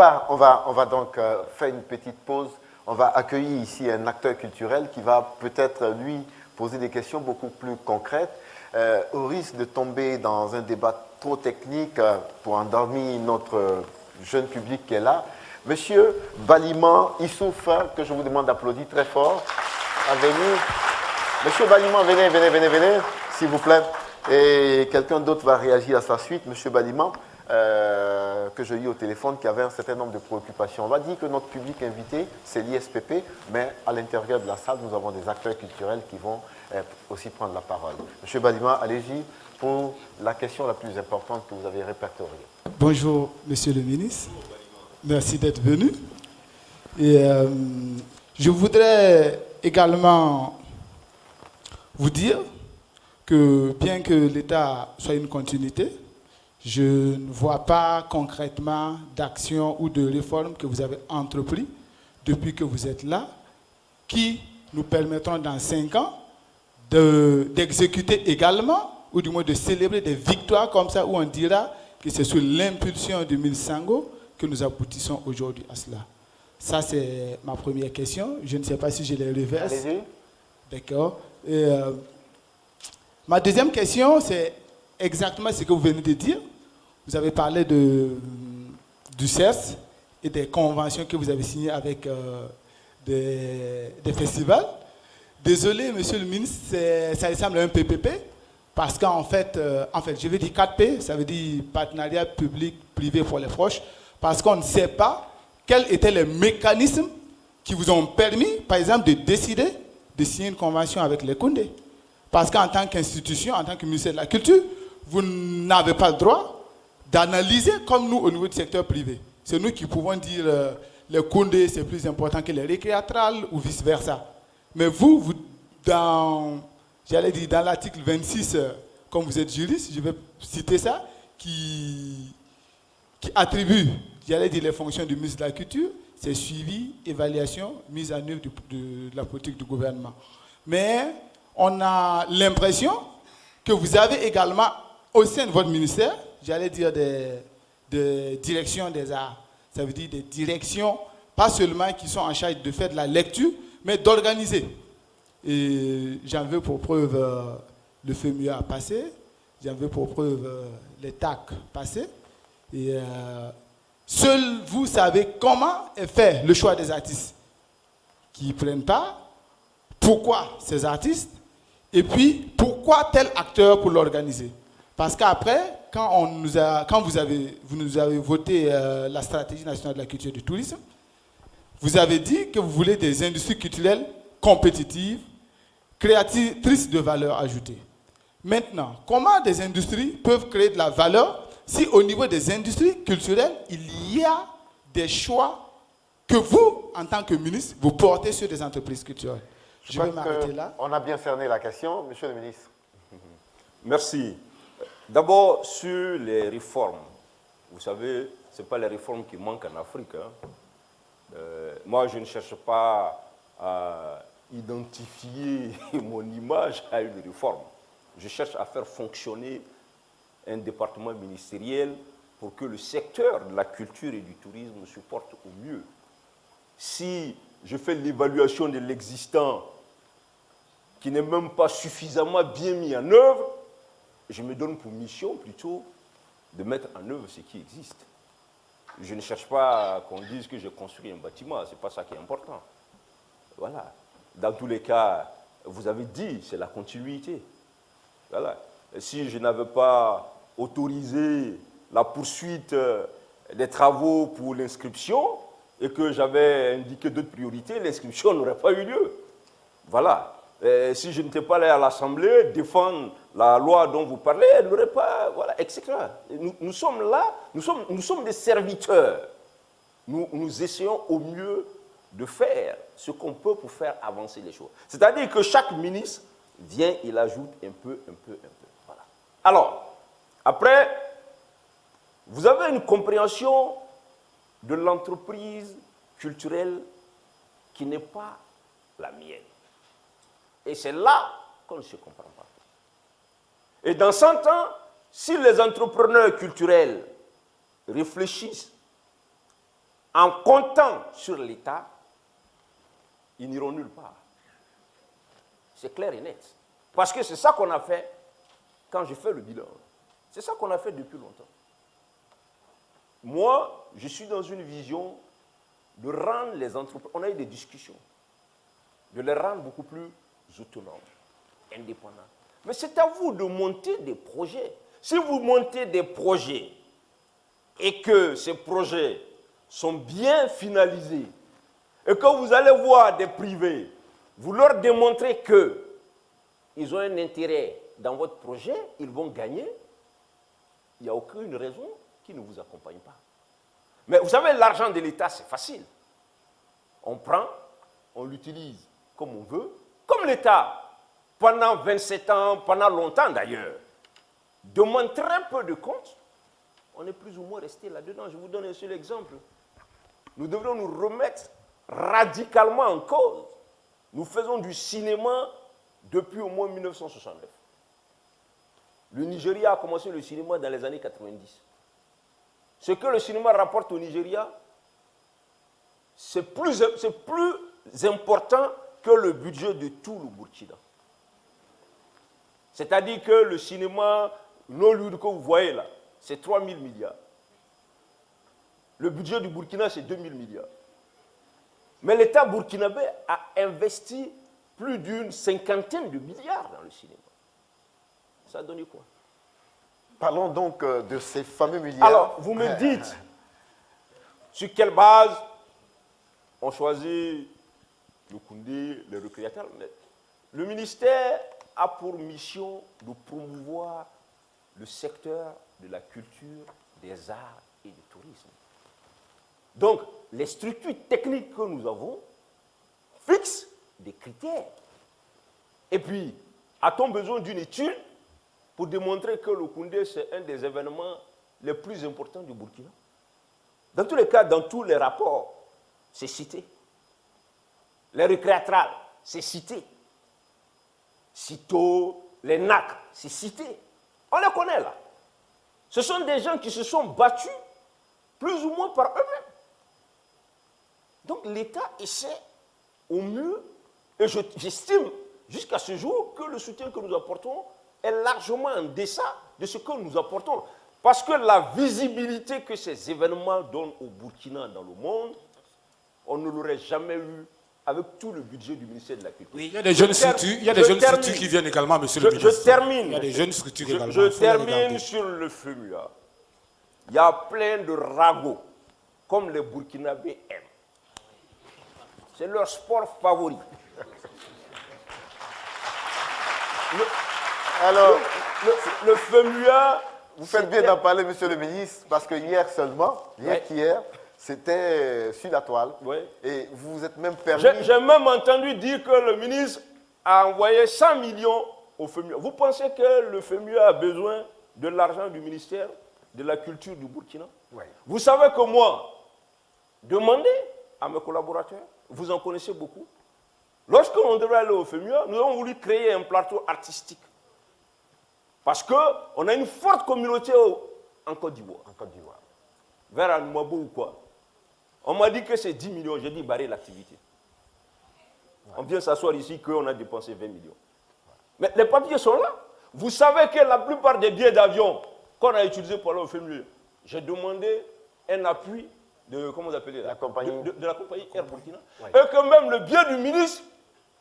va donc faire une petite pause. On va accueillir ici un acteur culturel qui va peut-être, lui, poser des questions beaucoup plus concrètes, au risque de tomber dans un débat trop technique pour endormir notre jeune public qui est là. Monsieur Baliman Issouf, que je vous demande d'applaudir très fort, a venu. Monsieur Baliman, venez, s'il vous plaît. Et quelqu'un d'autre va réagir à sa suite. Monsieur Baliman, que j'ai eu au téléphone qui avait un certain nombre de préoccupations. On va dire que notre public invité, c'est l'ISPP, mais à l'intérieur de la salle, nous avons des acteurs culturels qui vont aussi prendre la parole. Monsieur Badima, allez-y pour la question la plus importante que vous avez répertoriée. Bonjour, monsieur le ministre. Merci d'être venu. Et je voudrais également vous dire que bien que l'État soit une continuité, je ne vois pas concrètement d'action ou de réforme que vous avez entrepris depuis que vous êtes là, qui nous permettront dans 5 ans d'exécuter également, ou du moins de célébrer des victoires comme ça, où on dira que c'est sous l'impulsion du ministre Sango que nous aboutissons aujourd'hui à cela. Ça, c'est ma première question. Je ne sais pas si je les reverse. Allez-y. D'accord. Ma deuxième question, c'est exactement ce que vous venez de dire. Vous avez parlé du CERS et des conventions que vous avez signées avec des festivals. Désolé, monsieur le ministre, ça ressemble à un PPP, parce qu'en fait, je vais dire 4P, ça veut dire partenariat public-privé pour les proches, parce qu'on ne sait pas quels étaient les mécanismes qui vous ont permis, par exemple, de décider de signer une convention avec les Koundé. Parce qu'en tant qu'institution, en tant que ministère de la Culture, vous n'avez pas le droit d'analyser comme nous au niveau du secteur privé. C'est nous qui pouvons dire les Koundé, c'est plus important que les récréatrales ou vice-versa. Mais vous dans l'article 26, comme vous êtes juriste, je vais citer ça, qui attribue, les fonctions du ministre de la Culture, c'est suivi, évaluation, mise en œuvre de la politique du gouvernement. Mais on a l'impression que vous avez également, au sein de votre ministère, des directions des arts. Ça veut dire des directions, pas seulement qui sont en charge de faire de la lecture, mais d'organiser. Et j'en veux pour preuve le FEMUA passé, j'en veux pour preuve les TAC passés. Et seul vous savez comment est fait le choix des artistes qui prennent part, pourquoi ces artistes, et puis pourquoi tel acteur pour l'organiser. Parce qu'après, quand vous nous avez voté la stratégie nationale de la culture et du tourisme, vous avez dit que vous voulez des industries culturelles compétitives, créatrices de valeur ajoutée. Maintenant, comment des industries peuvent créer de la valeur si au niveau des industries culturelles, il y a des choix que vous, en tant que ministre, vous portez sur des entreprises culturelles? Je vais m'arrêter là. On a bien cerné la question, monsieur le ministre. Merci. D'abord, sur les réformes. Vous savez, ce n'est pas les réformes qui manquent en Afrique. Moi, je ne cherche pas à identifier mon image à une réforme. Je cherche à faire fonctionner un département ministériel pour que le secteur de la culture et du tourisme se porte au mieux. Si je fais l'évaluation de l'existant qui n'est même pas suffisamment bien mis en œuvre, je me donne pour mission plutôt de mettre en œuvre ce qui existe. Je ne cherche pas qu'on dise que j'ai construit un bâtiment, ce n'est pas ça qui est important. Voilà. Dans tous les cas, vous avez dit, c'est la continuité. Voilà. Si je n'avais pas autorisé la poursuite des travaux pour l'inscription et que j'avais indiqué d'autres priorités, l'inscription n'aurait pas eu lieu. Voilà. Si je n'étais pas allé à l'Assemblée défendre la loi dont vous parlez, elle n'aurait pas, voilà, etc. Nous sommes là, nous sommes des serviteurs. Nous essayons au mieux de faire ce qu'on peut pour faire avancer les choses. C'est-à-dire que chaque ministre vient, il ajoute un peu. Voilà. Alors, après, vous avez une compréhension de l'entreprise culturelle qui n'est pas la mienne. Et c'est là qu'on ne se comprend pas. Et dans 100 ans, si les entrepreneurs culturels réfléchissent en comptant sur l'État, ils n'iront nulle part. C'est clair et net. Parce que c'est ça qu'on a fait quand j'ai fait le bilan. C'est ça qu'on a fait depuis longtemps. Moi, je suis dans une vision de rendre les entrepreneurs, on a eu des discussions, de les rendre beaucoup plus autonomes, indépendants. Mais c'est à vous de monter des projets. Si vous montez des projets et que ces projets sont bien finalisés et que vous allez voir des privés, vous leur démontrez qu'ils ont un intérêt dans votre projet, ils vont gagner, il n'y a aucune raison qu'ils ne vous accompagnent pas. Mais vous savez, l'argent de l'État, c'est facile. On prend, on l'utilise comme on veut, comme l'État, pendant 27 ans, pendant longtemps d'ailleurs, demande très peu de comptes, on est plus ou moins resté là-dedans. Je vous donne un seul exemple. Nous devrions nous remettre radicalement en cause. Nous faisons du cinéma depuis au moins 1969. Le Nigeria a commencé le cinéma dans les années 90. Ce que le cinéma rapporte au Nigeria, c'est plus important que le budget de tout le Burkina. C'est-à-dire que le cinéma Nollywood que vous voyez là, c'est 3 000 milliards. Le budget du Burkina, c'est 2 000 milliards. Mais l'État burkinabé a investi plus d'une cinquantaine de milliards dans le cinéma. Ça a donné quoi? Parlons donc de ces fameux milliards. Alors, vous me dites, sur quelle base on choisit le Koundé, les recréateurs. Le ministère a pour mission de promouvoir le secteur de la culture, des arts et du tourisme. Donc, les structures techniques que nous avons fixent des critères. Et puis, a-t-on besoin d'une étude pour démontrer que le Koundé, c'est un des événements les plus importants du Burkina? Dans tous les cas, dans tous les rapports, c'est cité. Les recréatrales, c'est cité. CITO, les NAC, c'est cité. On les connaît là. Ce sont des gens qui se sont battus plus ou moins par eux-mêmes. Donc l'État essaie au mieux, et j'estime jusqu'à ce jour que le soutien que nous apportons est largement en deçà de ce que nous apportons. Parce que la visibilité que ces événements donnent au Burkina dans le monde, on ne l'aurait jamais eu avec tout le budget du ministère de la Culture. Oui, il y a des jeunes structures, qui viennent également, monsieur le ministre. Je termine. Il y a des jeunes structures également. Je termine sur le FEMUA. Il y a plein de ragots, comme les Burkinabés aiment. C'est leur sport favori. Alors, le FEMUA... Vous faites bien d'en parler, monsieur le ministre, parce que hier seulement, qu'hier, c'était sur la toile. Ouais. Et vous vous êtes même permis... J'ai même entendu dire que le ministre a envoyé 100 millions au FEMUA. Vous pensez que le FEMUA a besoin de l'argent du ministère de la Culture du Burkina? Ouais. Vous savez que moi, demandez à mes collaborateurs, vous en connaissez beaucoup. Lorsque l'on devrait aller au FEMUA, nous avons voulu créer un plateau artistique. Parce qu'on a une forte communauté en Côte d'Ivoire. En Côte d'Ivoire. Vers Anoumabo ou quoi. On m'a dit que c'est 10 millions. J'ai dit barrer l'activité. Ouais. On vient s'asseoir ici qu'on a dépensé 20 millions. Ouais. Mais les papiers sont là. Vous savez que la plupart des billets d'avion qu'on a utilisés pour aller au FEMUA, j'ai demandé un appui de, comment vous appelez, la compagnie. De la compagnie Air Burkina. Ouais. Et que même le billet du ministre,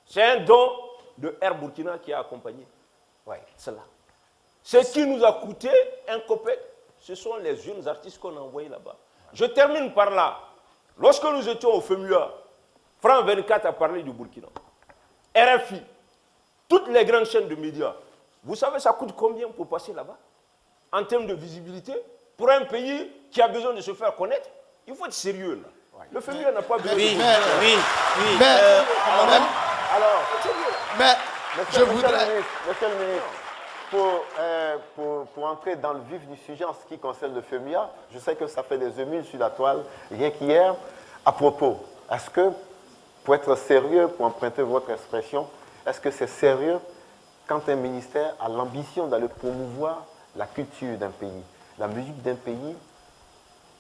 c'est un don de Air Burkina qui a accompagné cela. Ce qui nous a coûté un copec, ce sont les jeunes artistes qu'on a envoyés là-bas. Je termine par là. Lorsque nous étions au FEMUA, France 24 a parlé du Burkina. RFI, toutes les grandes chaînes de médias. Vous savez, ça coûte combien pour passer là-bas? En termes de visibilité, pour un pays qui a besoin de se faire connaître, il faut être sérieux là. Ouais. Le FEMUA n'a pas besoin oui, de... Mais je voudrais... Monsieur le ministre, pour entrer dans le vif du sujet en ce qui concerne le FEMUA, je sais que ça fait des émules sur la toile, rien qu'hier, à propos, est-ce que, pour être sérieux, pour emprunter votre expression, est-ce que c'est sérieux quand un ministère a l'ambition d'aller promouvoir la culture d'un pays, la musique d'un pays,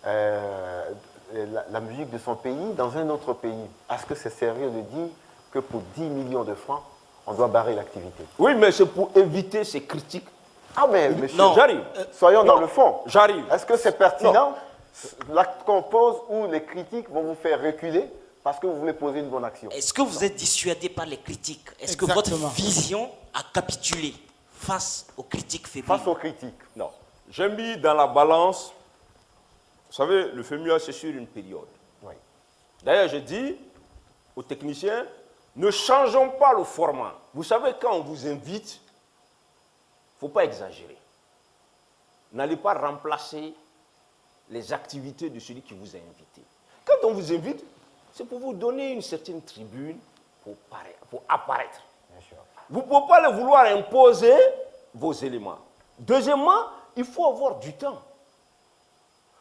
la musique de son pays dans un autre pays? Est-ce que c'est sérieux de dire que pour 10 millions de francs, on doit barrer l'activité? Oui, mais c'est pour éviter ces critiques. Ah, mais monsieur, j'arrive. Soyons dans le fond. J'arrive. Est-ce que c'est pertinent, l'acte qu'on pose, ou les critiques vont vous faire reculer parce que vous voulez poser une bonne action? Est-ce que vous êtes dissuadé par les critiques? Est-ce que votre vision a capitulé face aux critiques fébriles? Face aux critiques. Non. J'ai mis dans la balance savez, le FEMUA, c'est sur une période. Oui. D'ailleurs, je dis aux techniciens, ne changeons pas le format. Vous savez, quand on vous invite, il ne faut pas exagérer. N'allez pas remplacer les activités de celui qui vous a invité. Quand on vous invite, c'est pour vous donner une certaine tribune pour apparaître. Vous ne pouvez pas vouloir imposer vos éléments. Deuxièmement, il faut avoir du temps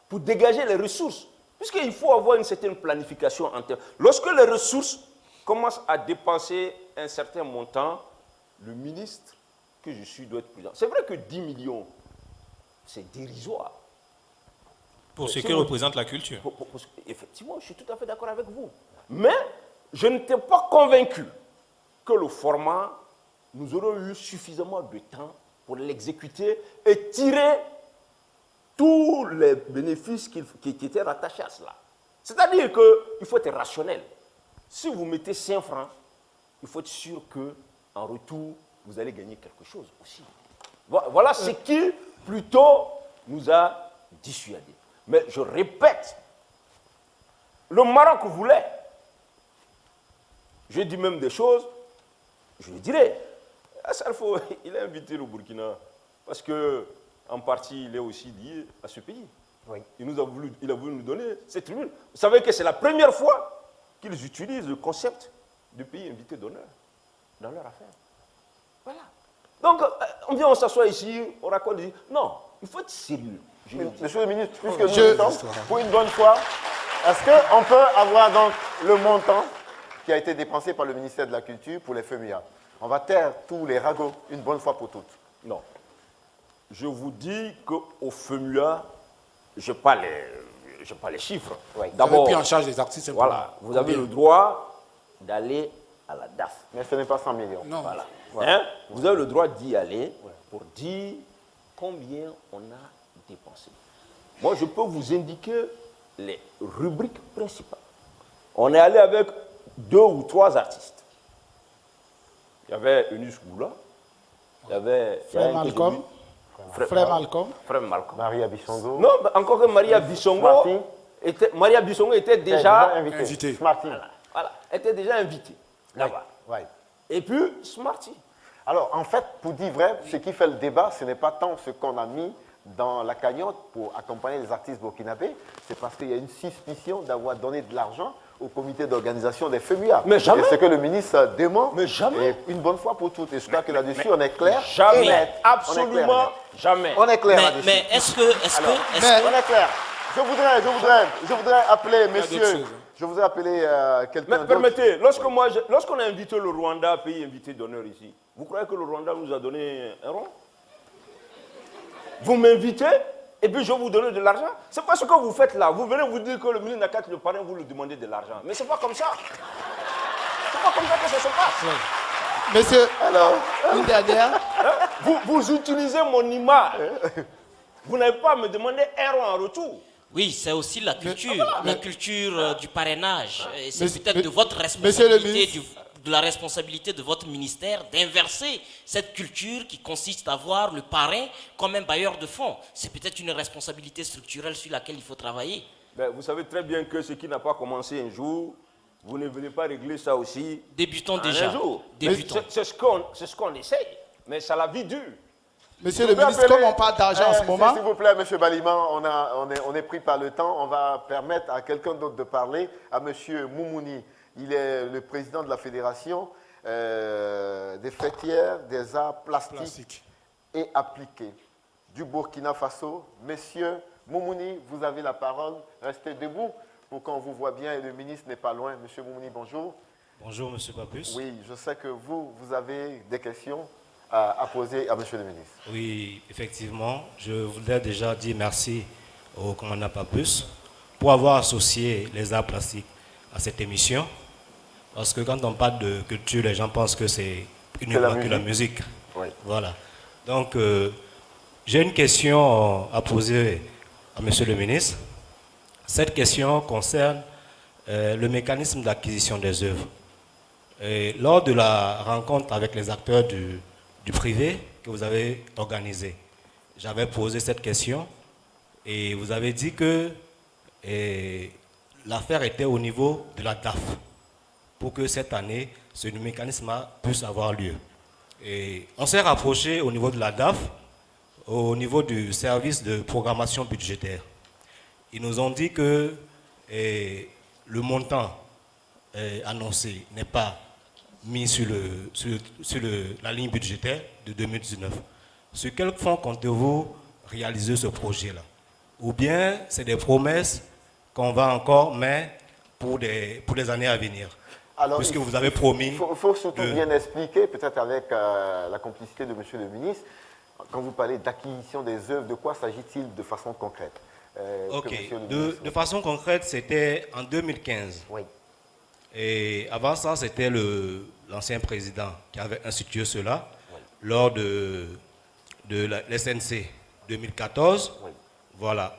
pour dégager les ressources. Puisqu'il faut avoir une certaine planification en termes. Lorsque les ressources commencent à dépenser un certain montant, le ministre que je suis doit être prudent. C'est vrai que 10 millions, c'est dérisoire. Pour ce qui représente la culture. Effectivement, je suis tout à fait d'accord avec vous. Mais je n'étais pas convaincu que le format, nous aurions eu suffisamment de temps pour l'exécuter et tirer tous les bénéfices qui étaient rattachés à cela. C'est-à-dire qu'il faut être rationnel. Si vous mettez 5 francs, il faut être sûr qu'en retour, vous allez gagner quelque chose aussi. Voilà ce qui, plutôt, nous a dissuadés. Mais je répète, le Maroc voulait. Je dis même des choses, je le dirais. Salfo, il a invité le Burkina parce qu'en partie, il est aussi lié à ce pays. Oui. Il a voulu nous donner cette tribune. Vous savez que c'est la première fois qu'ils utilisent le concept de pays invité d'honneur dans leur affaire. Voilà. Donc, on vient, on s'assoit ici, on raconte, non, il faut être sérieux. Monsieur le ministre, puisque nous sommes, pour une bonne fois, est-ce qu'on peut avoir donc le montant qui a été dépensé par le ministère de la Culture pour les FEMUA? On va taire tous les ragots une bonne fois pour toutes. Non. Je vous dis qu'au FEMUA, je n'ai pas les chiffres. Oui. D'abord, vous avez pris en charge les artistes. Voilà, vous avez le droit d'aller à la DAF. Mais ce n'est pas 100 millions. Non. Voilà. Hein? Vous avez le droit d'y aller pour dire combien on a dépensé. Moi, je peux vous indiquer les rubriques principales. On est allé avec 2 ou 3 artistes. Il y avait Eunice Goula, il y avait... Frère Malcolm. Frère Malcolm. Frère Malcolm. Maria Bissongo. Non, encore que Maria Bissongo était déjà invitée. Smarty. Voilà, était déjà invitée là-bas. Oui. Et puis Smarty. Alors, en fait, pour dire vrai, ce qui fait le débat, ce n'est pas tant ce qu'on a mis dans la cagnotte pour accompagner les artistes burkinabés, c'est parce qu'il y a une suspicion d'avoir donné de l'argent au comité d'organisation des FEMUA. Mais jamais. Et ce que le ministre dément, mais jamais. Et une bonne fois pour toutes. Et je crois que là-dessus, on est clair. Jamais. Net. Absolument jamais. On est clair là-dessus. Mais est-ce que... On est clair. Je voudrais appeler, messieurs, je voudrais appeler quelqu'un d'autre. Permettez, lorsqu'on a invité le Rwanda, pays invité d'honneur ici, vous croyez que le Rwanda nous a donné un rond? Vous m'invitez et puis je vous donne de l'argent. C'est pas ce que vous faites là. Vous venez vous dire que le ministre n'a qu'à le parrain, vous lui demandez de l'argent. Mais c'est pas comme ça. C'est pas comme ça que ça se passe. Monsieur, alors, une dernière. Vous utilisez mon image. Vous n'avez pas à me demander un rond en retour. Oui, c'est aussi la culture, la culture du parrainage. C'est peut-être de votre Monsieur le responsabilité, ministre. de la responsabilité de votre ministère d'inverser cette culture qui consiste à voir le parrain comme un bailleur de fonds. C'est peut-être une responsabilité structurelle sur laquelle il faut travailler. Ben, vous savez très bien que ce qui n'a pas commencé un jour, vous ne venez pas régler ça aussi. Débutons en déjà. un jour. Débutons. C'est ce qu'on essaye, mais ça la vie dure. Monsieur le ministre, comme on parle d'argent en ce moment... S'il vous plaît, monsieur Baliman, on est pris par le temps. On va permettre à quelqu'un d'autre de parler, à monsieur Moumouni. Il est le président de la Fédération des fêtières des arts plastiques et appliqués du Burkina Faso. Monsieur Moumouni, vous avez la parole. Restez debout pour qu'on vous voit bien et le ministre n'est pas loin. Monsieur Moumouni, bonjour. Bonjour, monsieur Papus. Oui, je sais que vous avez des questions à poser à monsieur le ministre. Oui, effectivement. Je voudrais déjà dire merci au commandant Papus pour avoir associé les arts plastiques à cette émission. Parce que quand on parle de culture, les gens pensent que c'est uniquement que la musique. Oui. Voilà. Donc, j'ai une question à poser à monsieur le ministre. Cette question concerne le mécanisme d'acquisition des œuvres. Et lors de la rencontre avec les acteurs du privé que vous avez organisée, j'avais posé cette question et vous avez dit que Et l'affaire était au niveau de la DAF pour que cette année, ce mécanisme puisse avoir lieu. Et on s'est rapproché au niveau de la DAF, au niveau du service de programmation budgétaire. Ils nous ont dit que le montant annoncé n'est pas mis sur la ligne budgétaire de 2019. Sur quel fonds comptez-vous réaliser ce projet-là? Ou bien c'est des promesses qu'on va encore mettre pour les années à venir? Alors, puisque vous avez promis... Il faut surtout bien expliquer, peut-être avec la complicité de M. le ministre, quand vous parlez d'acquisition des œuvres, de quoi s'agit-il de façon concrète? Ok, de façon concrète, c'était en 2015. Oui. Et avant ça, c'était l'ancien président qui avait institué cela lors de la SNC 2014. Oui. Voilà.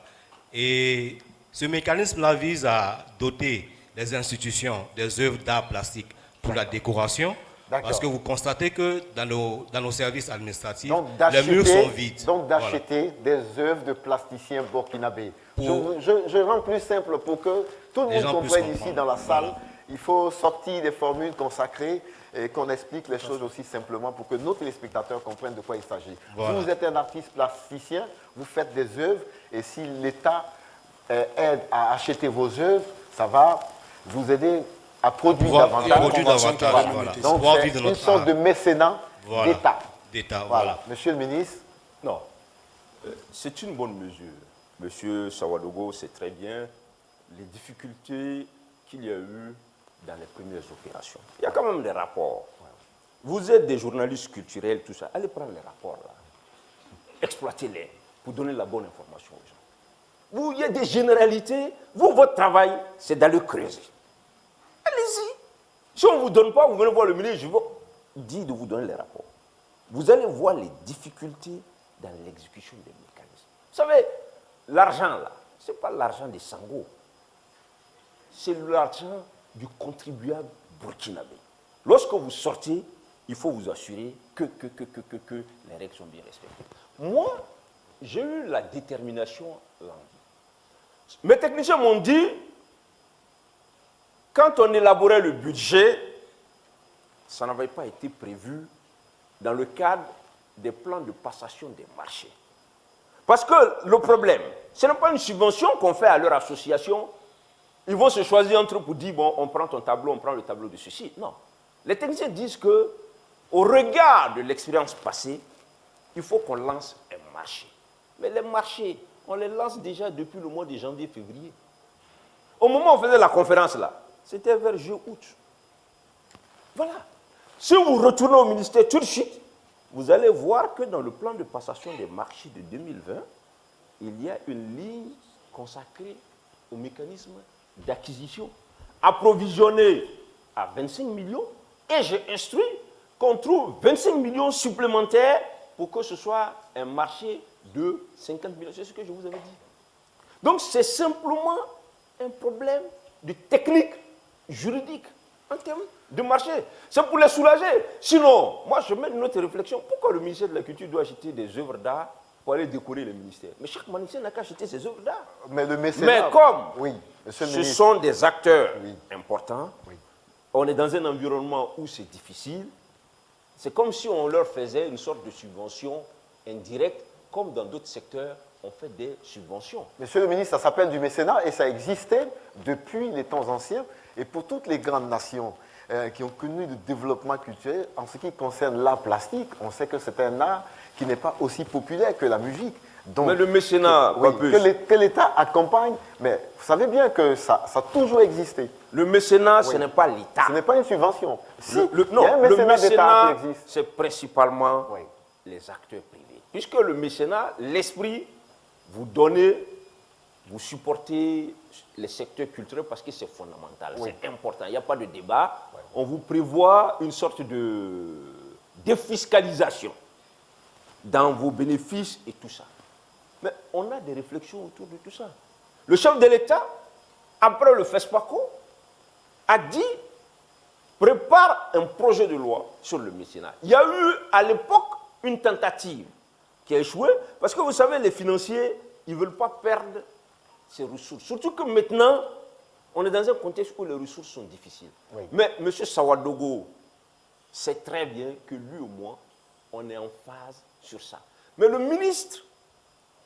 Et ce mécanisme-là vise à doter les institutions des œuvres d'art plastique pour la décoration. Parce que vous constatez que dans nos services administratifs, les murs sont vides. Donc d'acheter des œuvres de plasticiens burkinabés. Je rends plus simple pour que tout le monde comprenne ici dans la salle. Voilà. Il faut sortir des formules consacrées et qu'on explique les choses aussi simplement pour que nos téléspectateurs comprennent de quoi il s'agit. Voilà. Vous êtes un artiste plasticien, vous faites des œuvres et si l'État aide à acheter vos œuvres, ça va vous aider à produire davantage. Voilà. Donc c'est une sorte de mécénat d'État. Voilà. Monsieur le ministre? Non, c'est une bonne mesure. Monsieur Sawadogo sait très bien les difficultés qu'il y a eu dans les premières opérations. Il y a quand même des rapports. Vous êtes des journalistes culturels, tout ça. Allez prendre les rapports là. Exploitez-les pour donner la bonne information aux gens. Vous, il y a des généralités. Vous, votre travail, c'est d'aller creuser. Allez-y. Si on ne vous donne pas, vous venez voir le ministre, je vous dis de vous donner les rapports. Vous allez voir les difficultés dans l'exécution des mécanismes. Vous savez, l'argent là, ce n'est pas l'argent des Sango. C'est l'argent du contribuable burkinabé. Lorsque vous sortez, il faut vous assurer que les règles sont bien respectées. Moi, j'ai eu la détermination l'envie. Mes techniciens m'ont dit, quand on élaborait le budget, ça n'avait pas été prévu dans le cadre des plans de passation des marchés. Parce que le problème, ce n'est pas une subvention qu'on fait à leur association. Ils vont se choisir entre eux pour dire, bon, on prend ton tableau, on prend le tableau de ceci. Non. Les techniciens disent que, au regard de l'expérience passée, il faut qu'on lance un marché. Mais les marchés, on les lance déjà depuis le mois de janvier-février. Au moment où on faisait la conférence là, c'était vers juillet-août. Voilà. Si vous retournez au ministère tout de suite, vous allez voir que dans le plan de passation des marchés de 2020, il y a une ligne consacrée au mécanisme d'acquisition, approvisionnée à 25 millions, et j'ai instruit qu'on trouve 25 millions supplémentaires pour que ce soit un marché de 50 millions. C'est ce que je vous avais dit. Donc c'est simplement un problème de technique juridique en termes de marché. C'est pour les soulager. Sinon, moi je mets une autre réflexion. Pourquoi le ministère de la Culture doit acheter des œuvres d'art pour aller décorer les ministères? Mais chaque ministère n'a qu'à acheter ses œuvres d'art. Mais le mécénat... Mais comme ce sont des acteurs importants, on est dans un environnement où c'est difficile, c'est comme si on leur faisait une sorte de subvention indirecte, comme dans d'autres secteurs, on fait des subventions. Monsieur le ministre, ça s'appelle du mécénat et ça existait depuis les temps anciens. Et pour toutes les grandes nations qui ont connu le développement culturel, en ce qui concerne l'art plastique, on sait que c'est un art qui n'est pas aussi populaire que la musique. Donc, mais le mécénat, que l'État accompagne, mais vous savez bien que ça a toujours existé. Le mécénat, ce n'est pas l'État. Ce n'est pas une subvention. Le mécénat, c'est principalement les acteurs privés. Puisque le mécénat, l'esprit, vous donnez, vous supportez les secteurs culturels parce que c'est fondamental, c'est important, il n'y a pas de débat. On vous prévoit une sorte de défiscalisation dans vos bénéfices et tout ça. Mais on a des réflexions autour de tout ça. Le chef de l'État, après le FESPACO, a dit, prépare un projet de loi sur le mécénat. Il y a eu à l'époque une tentative qui a échoué, parce que vous savez, les financiers, ils ne veulent pas perdre ces ressources. Surtout que maintenant, on est dans un contexte où les ressources sont difficiles. Oui. Mais M. Sawadogo sait très bien que lui ou moi, on est en phase sur ça. Mais le ministre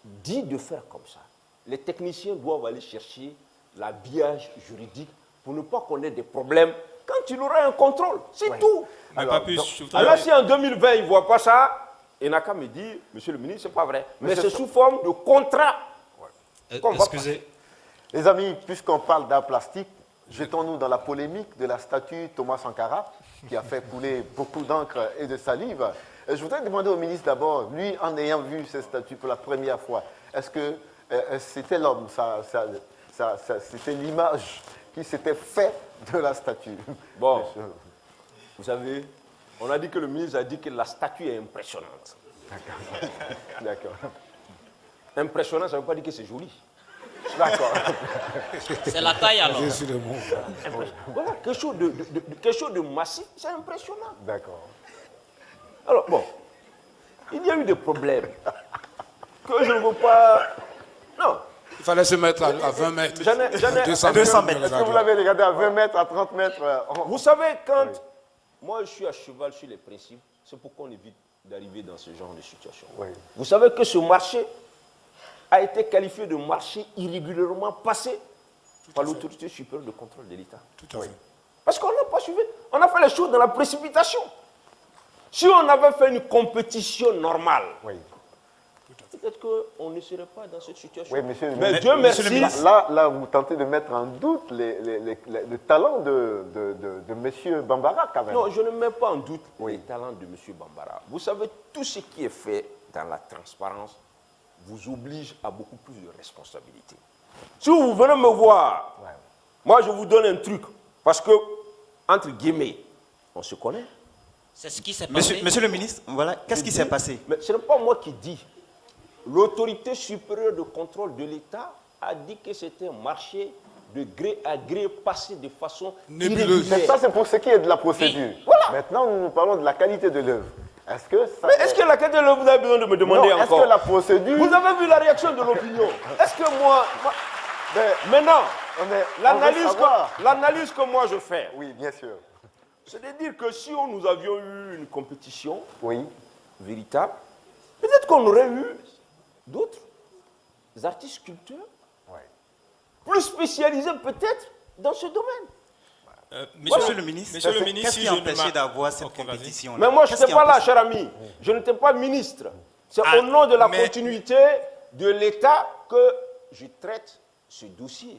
dit de faire comme ça. Les techniciens doivent aller chercher l'habillage juridique pour ne pas qu'on ait des problèmes quand il aura un contrôle. C'est tout. Mais Alors, pas plus. alors si en 2020, il ne voit pas ça, il n'a qu'à me dire, monsieur le ministre, ce n'est pas vrai. Mais c'est sous forme de contrat. qu'on va Excusez. passer. Les amis, puisqu'on parle d'art plastique, jetons-nous dans la polémique de la statue Thomas Sankara, qui a fait couler beaucoup d'encre et de salive. Je voudrais demander au ministre d'abord, lui, en ayant vu cette statue pour la première fois, est-ce que c'était l'homme, c'était l'image qui s'était fait de la statue? Bon, vous savez, on a dit que le ministre a dit que la statue est impressionnante. D'accord. Impressionnant, ça ne veut pas dire que c'est joli. D'accord. C'est la taille alors. J'ai su le mot. Voilà, quelque chose de massif, c'est impressionnant. D'accord. Alors, bon, il y a eu des problèmes que je ne veux pas... Non, Il fallait se mettre à 20 mètres. j'en ai 200 mètres. Est-ce que vous l'avez regardé à 20 mètres, à 30 mètres Vous savez, quand moi je suis à cheval sur les principes, c'est pourquoi on évite d'arriver dans ce genre de situation. Oui. Vous savez que ce marché a été qualifié de marché irrégulièrement passé par l'autorité supérieure de contrôle de l'État. Tout à fait. Parce qu'on n'a pas suivi. On a fait les choses dans la précipitation. Si on avait fait une compétition normale, Oui. peut-être qu'on ne serait pas dans cette situation. Oui, monsieur le Mais ministre. Dieu merci. Là, vous tentez de mettre en doute le talent de M. Bambara, quand même. Non, je ne mets pas en doute les talents de M. Bambara. Vous savez, tout ce qui est fait dans la transparence vous oblige à beaucoup plus de responsabilités. Si vous venez me voir, moi je vous donne un truc, parce que, entre guillemets, on se connaît. C'est ce qui s'est passé. Monsieur le ministre, voilà, qu'est-ce qui s'est passé? Mais ce n'est pas moi qui dis. L'autorité supérieure de contrôle de l'État a dit que c'était un marché de gré à gré passé de façon Nébuleuse. Mais irrégulière. ça, c'est pour ce qui est de la procédure. Voilà. Maintenant, nous parlons de la qualité de l'œuvre. Est-ce que ça... Mais est-ce que la qualité de l'œuvre, vous avez besoin de me demander Non, encore? est-ce que la procédure... Vous avez vu la réaction de l'opinion? Est-ce que moi... Mais Maintenant, on veut l'analyse savoir. que moi je fais, Oui, bien sûr. c'est de dire que si nous avions eu une compétition Oui. véritable, peut-être qu'on aurait eu d'autres artistes sculpteurs plus spécialisés peut-être dans ce domaine. Monsieur le ministre, qu'est-ce si qui je a ne empêché m'a- d'avoir cette Ok, vas-y. compétition? Mais moi, je n'étais pas là, cher ami. Je n'étais pas ministre. C'est au nom de la mais- continuité de l'État que je traite ce dossier.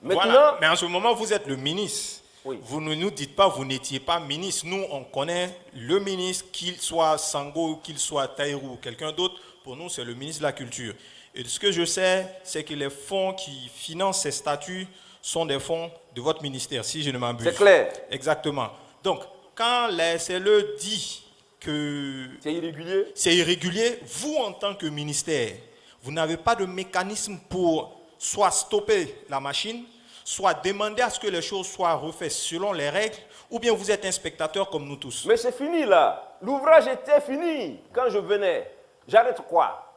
Maintenant, Voilà. Mais en ce moment, vous êtes le ministre. Oui. Vous ne nous dites pas, vous n'étiez pas ministre. Nous, on connaît le ministre, qu'il soit Sango, qu'il soit Taïrou ou quelqu'un d'autre. Pour nous, c'est le ministre de la Culture. Et ce que je sais, c'est que les fonds qui financent ces statuts sont des fonds de votre ministère, si je ne m'abuse. c'est clair. Exactement. Donc, quand la SLE dit que C'est irrégulier. c'est irrégulier, vous, en tant que ministère, vous n'avez pas de mécanisme pour soit stopper la machine, soit demander à ce que les choses soient refaites selon les règles, ou bien vous êtes inspectateur comme nous tous. Mais c'est fini là. L'ouvrage était fini quand je venais. J'arrête quoi?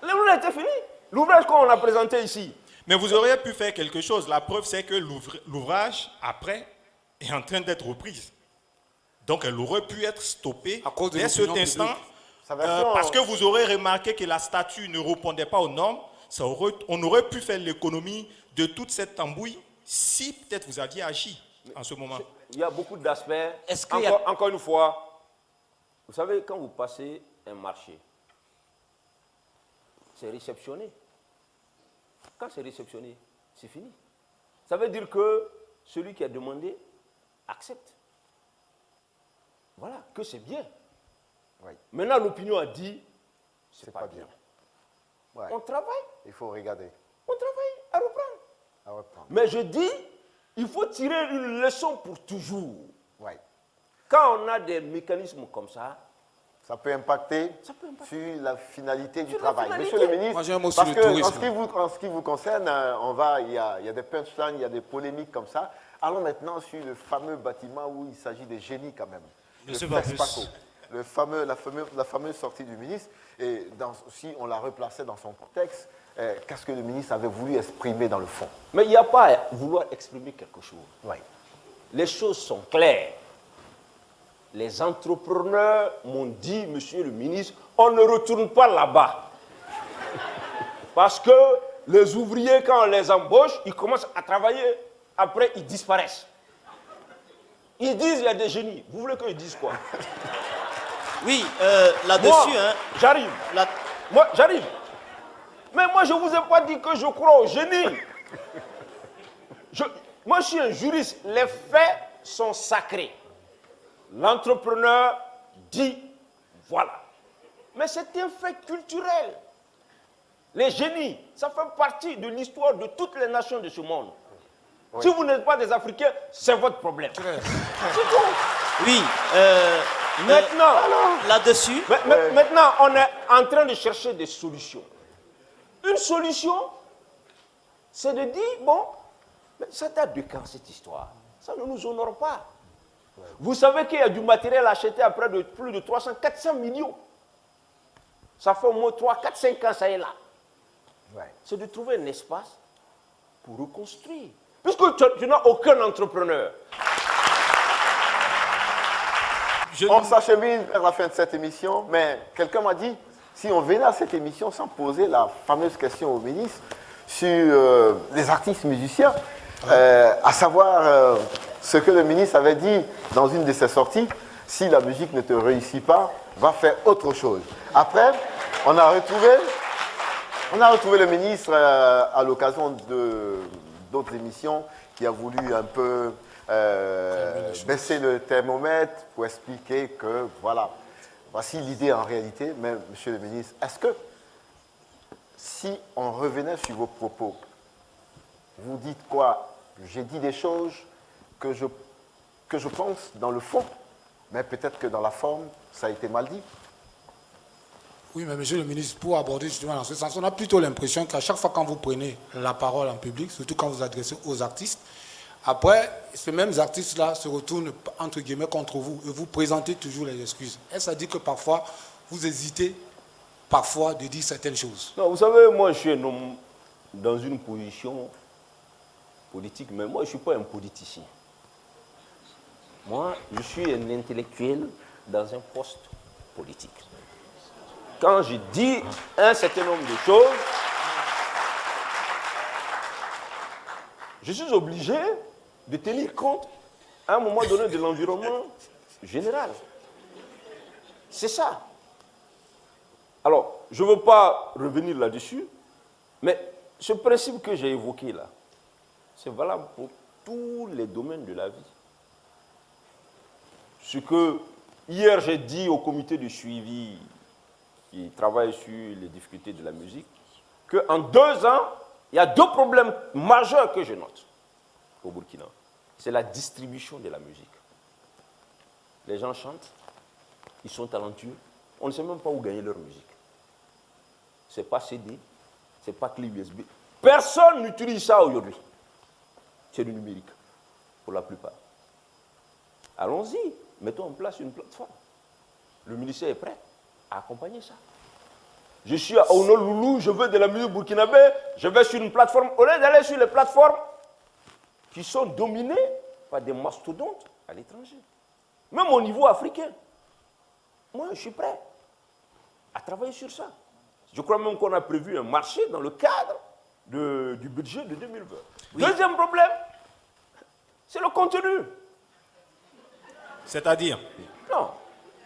L'ouvrage était fini. L'ouvrage qu'on a présenté ici. Mais vous auriez pu faire quelque chose. La preuve, c'est que l'ouvrage, après, est en train d'être reprise. Donc, elle aurait pu être stoppée À cause de dès cet l'opinion instant, publique. Sa version- parce que vous aurez remarqué que la statue ne répondait pas aux normes. On aurait pu faire l'économie de toute cette tambouille si peut-être vous aviez agi en ce moment. Il y a beaucoup d'aspects. Est-ce qu'il y a- Encore une fois, vous savez, quand vous passez un marché, c'est réceptionné. Quand c'est réceptionné, c'est fini. Ça veut dire que celui qui a demandé accepte. Voilà, que c'est bien. Oui. Maintenant, l'opinion a dit, c'est pas bien. Ouais. On travaille, Il faut regarder. on travaille à reprendre. À reprendre. Mais je dis, il faut tirer une leçon pour toujours. Ouais. Quand on a des mécanismes comme ça, Ça peut impacter Ça peut impacter. sur la finalité du Sur la travail. finalité. Monsieur le ministre, Moi, j'ai un mot sur parce le que tourisme. en ce qui vous concerne, il y a des punchlines, il y a des polémiques comme ça. Allons maintenant sur le fameux bâtiment où il s'agit des génies quand même. Monsieur le Babus. FESPACO. La fameuse sortie du ministre. Et aussi, on l'a replacé dans son contexte. qu'est-ce que le ministre avait voulu exprimer dans le fond. Mais il n'y a pas à vouloir exprimer quelque chose. Oui. Les choses sont claires. Les entrepreneurs m'ont dit, monsieur le ministre, on ne retourne pas là-bas. Parce que les ouvriers, quand on les embauche, ils commencent à travailler, après ils disparaissent. Ils disent il y a des génies. Vous voulez qu'ils disent quoi? Oui, là-dessus, hein. J'arrive. Moi, j'arrive. Mais moi, je ne vous ai pas dit que je crois au génie. Moi, je suis un juriste. Les faits sont sacrés. L'entrepreneur dit voilà. Mais c'est un fait culturel. Les génies, ça fait partie de l'histoire de toutes les nations de ce monde. Oui. Si vous n'êtes pas des Africains, c'est votre problème. C'est tout. Oui. Maintenant, là-dessus. Maintenant, on est en train de chercher des solutions. Une solution, c'est de dire, bon, mais ça date de quand cette histoire? Ça ne nous honore pas. Ouais. Vous savez qu'il y a du matériel acheté à près de plus de 300, 400 millions. Ça fait au moins 3, 4, 5 ans, ça est là. Ouais. C'est de trouver un espace pour reconstruire. Puisque tu n'as aucun entrepreneur. On s'achemine vers la fin de cette émission, mais quelqu'un m'a dit, si on venait à cette émission sans poser la fameuse question au ministre sur les artistes musiciens, à savoir ce que le ministre avait dit dans une de ses sorties, si la musique ne te réussit pas, va faire autre chose. Après, on a retrouvé le ministre à l'occasion d'autres émissions qui a voulu un peu baisser le thermomètre pour expliquer que, voilà, voici l'idée en réalité. Mais, monsieur le ministre, est-ce que, si on revenait sur vos propos, vous dites quoi? J'ai dit des choses que je pense dans le fond, mais peut-être que dans la forme, ça a été mal dit. Oui, mais monsieur le ministre, pour aborder justement dans ce sens, on a plutôt l'impression qu'à chaque fois quand vous prenez la parole en public, surtout quand vous adressez aux artistes, après, ces mêmes artistes-là se retournent, entre guillemets, contre vous et vous présentez toujours les excuses. Est-ce à dire que parfois, vous hésitez parfois de dire certaines choses? Non, vous savez, moi, je suis un homme dans une position politique, mais moi, je ne suis pas un politicien. Moi, je suis un intellectuel dans un poste politique. Quand je dis un certain nombre de choses, je suis obligé de tenir compte à un moment donné de l'environnement général. C'est ça. Alors, je ne veux pas revenir là-dessus, mais ce principe que j'ai évoqué là, c'est valable pour tous les domaines de la vie. Ce que hier j'ai dit au comité de suivi qui travaille sur les difficultés de la musique, qu'en 2 ans, il y a 2 problèmes majeurs que je note au Burkina. C'est la distribution de la musique. Les gens chantent, ils sont talentueux, on ne sait même pas où gagner leur musique. Ce n'est pas CD, ce n'est pas clé USB. Personne n'utilise ça aujourd'hui. C'est du numérique, pour la plupart. Allons-y, mettons en place une plateforme. Le ministère est prêt à accompagner ça. Je suis à Honolulu, je veux de la musique burkinabé, je vais sur une plateforme. Au lieu d'aller sur les plateformes qui sont dominées par des mastodontes à l'étranger. Même au niveau africain. Moi, je suis prêt à travailler sur ça. Je crois même qu'on a prévu un marché dans le cadre du budget de 2020. Oui. Deuxième problème, c'est le contenu. C'est-à-dire? Non.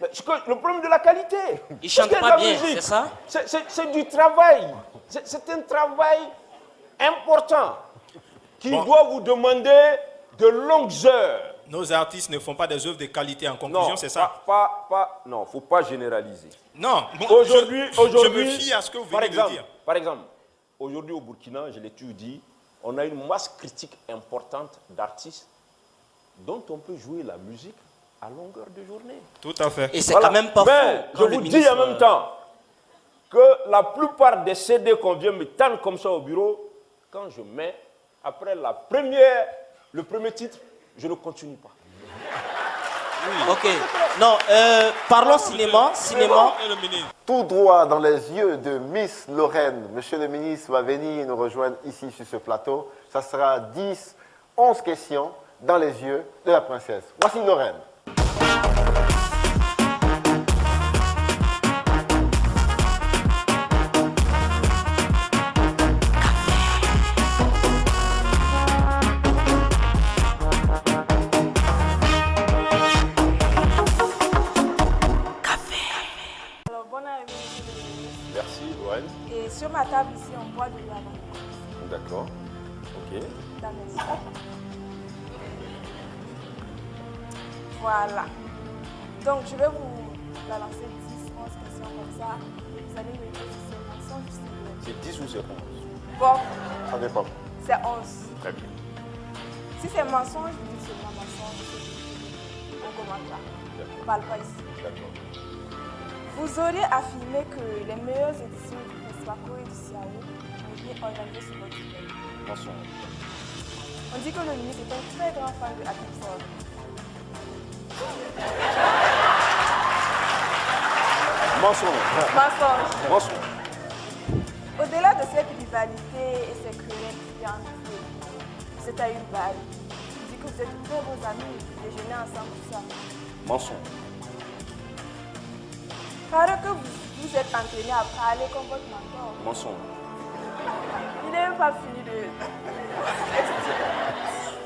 Le problème de la qualité. Ils ne chantent pas bien, c'est ça? C'est du travail. C'est un travail important qui doit vous demander de longues heures. Nos artistes ne font pas des œuvres de qualité en conclusion, c'est ça? Non, il ne faut pas généraliser. Non, bon, aujourd'hui, je me fie à ce que vous venez de dire. Par exemple, aujourd'hui au Burkina, je l'ai toujours dit, on a une masse critique importante d'artistes dont on peut jouer la musique à longueur de journée. Tout à fait. Et c'est quand même pas Mais faux. je vous dis en même temps que la plupart des CD qu'on vient me tendre comme ça au bureau, quand je mets, après le premier titre, je ne continue pas. Ok. Non, parlons cinéma. Tout droit dans les yeux de Miss Lorraine. Monsieur le ministre va venir nous rejoindre ici sur ce plateau. Ça sera 10, 11 questions dans les yeux de la princesse. Voici Lorraine. Merci, Lorraine. Et sur ma table ici, on boit de l'eau. D'accord. Ok. Voilà. Donc, je vais vous la lancer 10, 11 questions comme ça. Vous allez me dire si c'est mensonge ou si c'est vrai. C'est 10 ou c'est 11? Bon, Ça dépend. c'est 11. Très bien. Si c'est mensonge, vous dites seulement mensonge. On ne commente pas. On ne parle pas ici. D'accord. Vous auriez affirmé que les meilleures éditions du Festival Corée du CIAO ont été organisées sur votre pays. Mensonge. On dit que le ministre est un très grand fan de Happy Ford. Mensonge. Mensonge. Mensonge. Au-delà de cette rivalité et ces querelles qui viennent entre vous, c'est à une balle. On dit que vous êtes de très bons amis, vous déjeunez ensemble, tout ça. Mensonge. Paraît que vous êtes entraîné à parler comme votre mentor. Mensonge. Il n'est même pas fini de...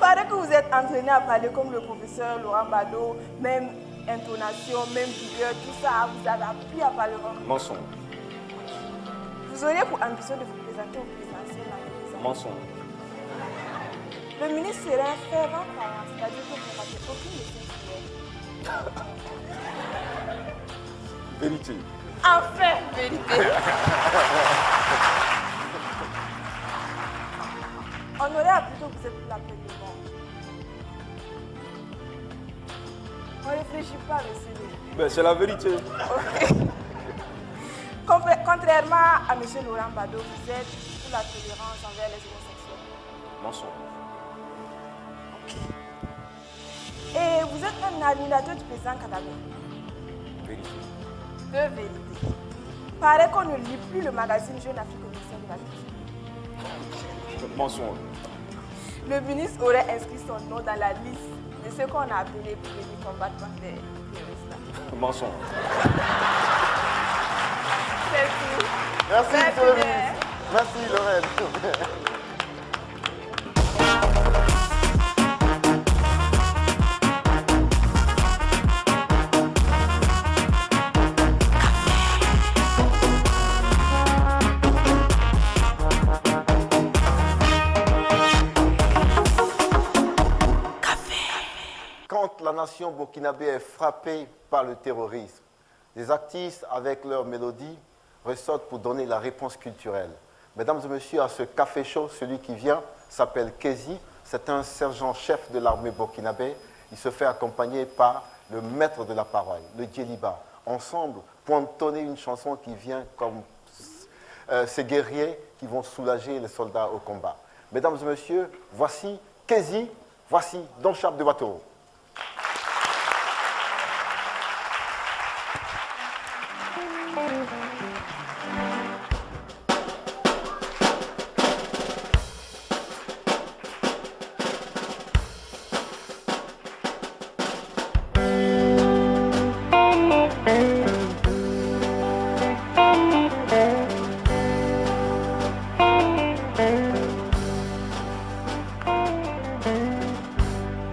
Paraît que vous êtes entraîné à parler comme le professeur Laurent Bado, même intonation, même vigueur, tout ça, vous avez appris à parler comme... Mensonge. Vous auriez pour ambition de vous présenter au présidentiel dans les ans. Mensonge. Le ministre serait un fervent croyant, c'est-à-dire que vous ne ratez aucune de ces prières. Vérité. Enfin, vérité. On aurait appris que vous êtes la paix du monde. On ne réfléchit pas, monsieur. Ben, c'est la vérité. Ok. Contrairement à monsieur Laurent Bado, vous êtes pour la tolérance envers les homosexuels. Mensonge. Ok. Et vous êtes un admirateur du président Kadhafi. Vérité. De vérité. Paraît qu'on ne lit plus le magazine Jeune Afrique au ministère de l'Agriculture. Mensonge. Le ministre aurait inscrit son nom dans la liste de ceux qu'on a appelés pour venir combattre les terroristes. Mensonge. C'est tout. Merci, monsieur le ministre. Merci, Lorraine. Quand la nation burkinabé est frappée par le terrorisme, les artistes, avec leur mélodie, ressortent pour donner la réponse culturelle. Mesdames et messieurs, à ce café chaud, celui qui vient s'appelle Kezi. C'est un sergent-chef de l'armée burkinabé. Il se fait accompagner par le maître de la parole, le Djeliba. Ensemble, pour entonner une chanson qui vient comme ces guerriers qui vont soulager les soldats au combat. Mesdames et messieurs, voici Kezi, voici Don Chap de Watoro.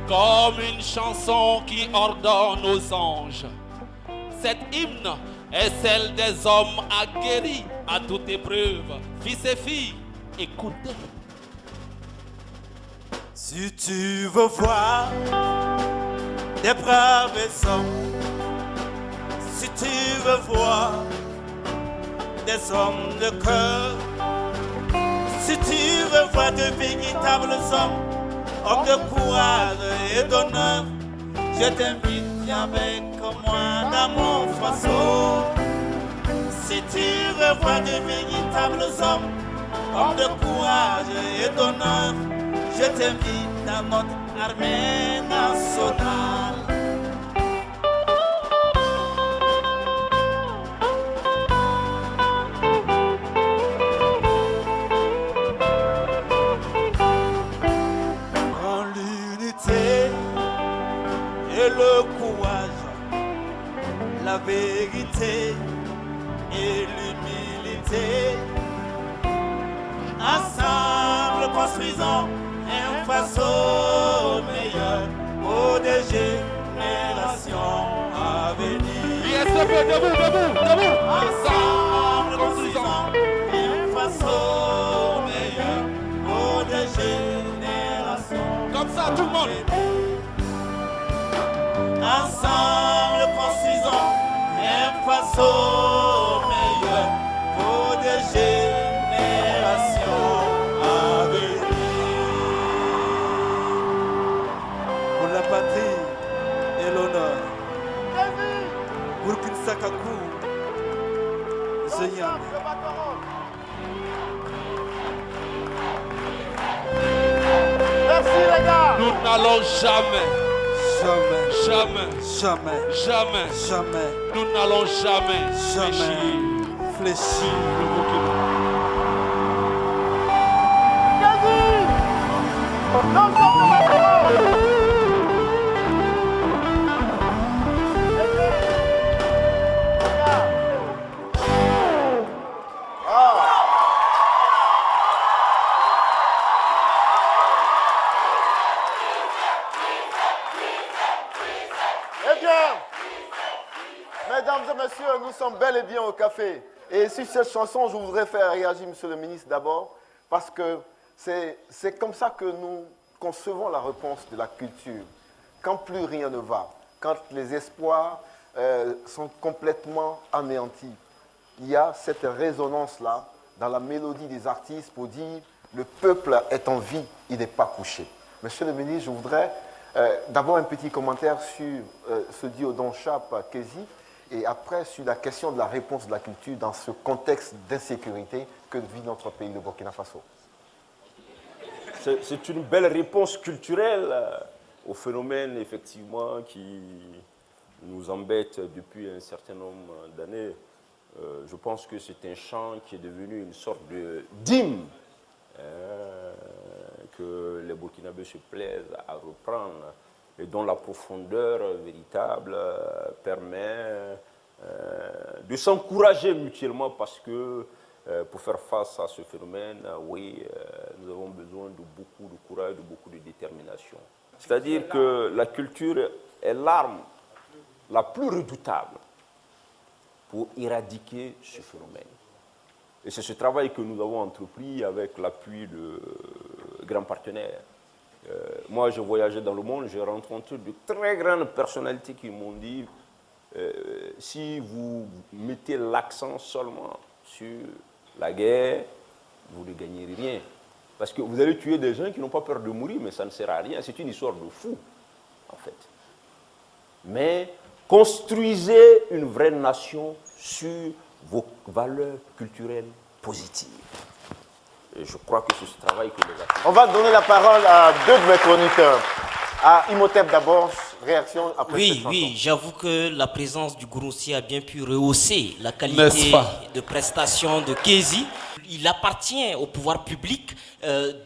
Comme une chanson qui ordonne aux anges. Cet hymne est celle des hommes aguerris à toute épreuve. Fils et filles, écoutez. Si tu veux voir des braves hommes, si tu veux voir des hommes de cœur, si tu veux voir de véritables hommes de courage et d'honneur, je t'invite avec moi dans mon faisceau. Si tu veux voir de véritables hommes de courage et d'honneur, je t'invite dans notre armée nationale. la vérité et l'humilité. Ensemble construisons un façon meilleur pour des générations à venir. Yes, debout. Ensemble construisons un façon meilleur pour des générations. Comme ça, tout le monde. Ensemble construisons un façon meilleur pour des générations à venir. Pour la patrie et l'honneur. Burkina Sakakou, Seigneur. Merci les gars. Nous n'allons jamais. Jamais. Nous n'allons jamais fléchir le Burkina. Eh bien, mesdames et messieurs, nous sommes bel et bien au café. Et sur cette chanson, je voudrais faire réagir Monsieur le ministre d'abord, parce que c'est comme ça que nous concevons la réponse de la culture. Quand plus rien ne va, quand les espoirs sont complètement anéantis, il y a cette résonance-là dans la mélodie des artistes pour dire le peuple est en vie, il n'est pas couché. Monsieur le ministre, je voudrais d'abord un petit commentaire sur ce duo Don Chap-Kézi et après sur la question de la réponse de la culture dans ce contexte d'insécurité que vit notre pays, le Burkina Faso. C'est une belle réponse culturelle au phénomène effectivement qui nous embête depuis un certain nombre d'années. Je pense que c'est un chant qui est devenu une sorte d'hymne que les Burkinabés se plaisent à reprendre et dont la profondeur véritable permet de s'encourager mutuellement parce que pour faire face à ce phénomène, nous avons besoin de beaucoup de courage, de beaucoup de détermination. C'est-à-dire que la culture est l'arme la plus redoutable pour éradiquer ce phénomène. Et c'est ce travail que nous avons entrepris avec l'appui de grands partenaires. Moi, je voyageais dans le monde, j'ai rencontré de très grandes personnalités qui m'ont dit si vous mettez l'accent seulement sur la guerre, vous ne gagnerez rien. Parce que vous allez tuer des gens qui n'ont pas peur de mourir, mais ça ne sert à rien. C'est une histoire de fou, en fait. Mais construisez une vraie nation sur vos valeurs culturelles positives. Et je crois que c'est ce travail que nous avons. On va donner la parole à deux de mes chroniqueurs. À Imhotep d'abord, réaction après cette chanson. Oui, j'avoue que la présence du Gouroussi a bien pu rehausser la qualité de prestation de Kézi. Il appartient au pouvoir public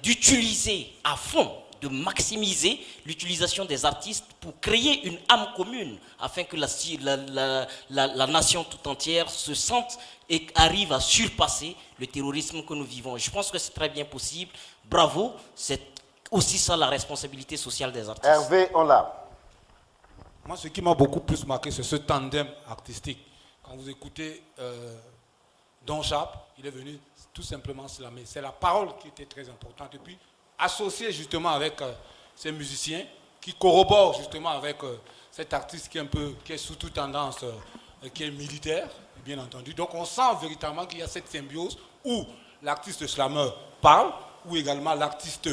d'utiliser à fond, de maximiser l'utilisation des artistes pour créer une âme commune afin que la nation tout entière se sente et arrive à surpasser le terrorisme que nous vivons. Je pense que c'est très bien possible. Bravo, c'est aussi ça la responsabilité sociale des artistes. Hervé, on l'a. Moi, ce qui m'a beaucoup plus marqué, c'est ce tandem artistique. Quand vous écoutez Don Chap, il est venu tout simplement slammer. C'est la parole qui était très importante. Et puis, associé justement avec ces musiciens qui corroborent justement avec cet artiste qui est sous toute tendance, qui est militaire, bien entendu. Donc, on sent véritablement qu'il y a cette symbiose où l'artiste slammer parle, où également l'artiste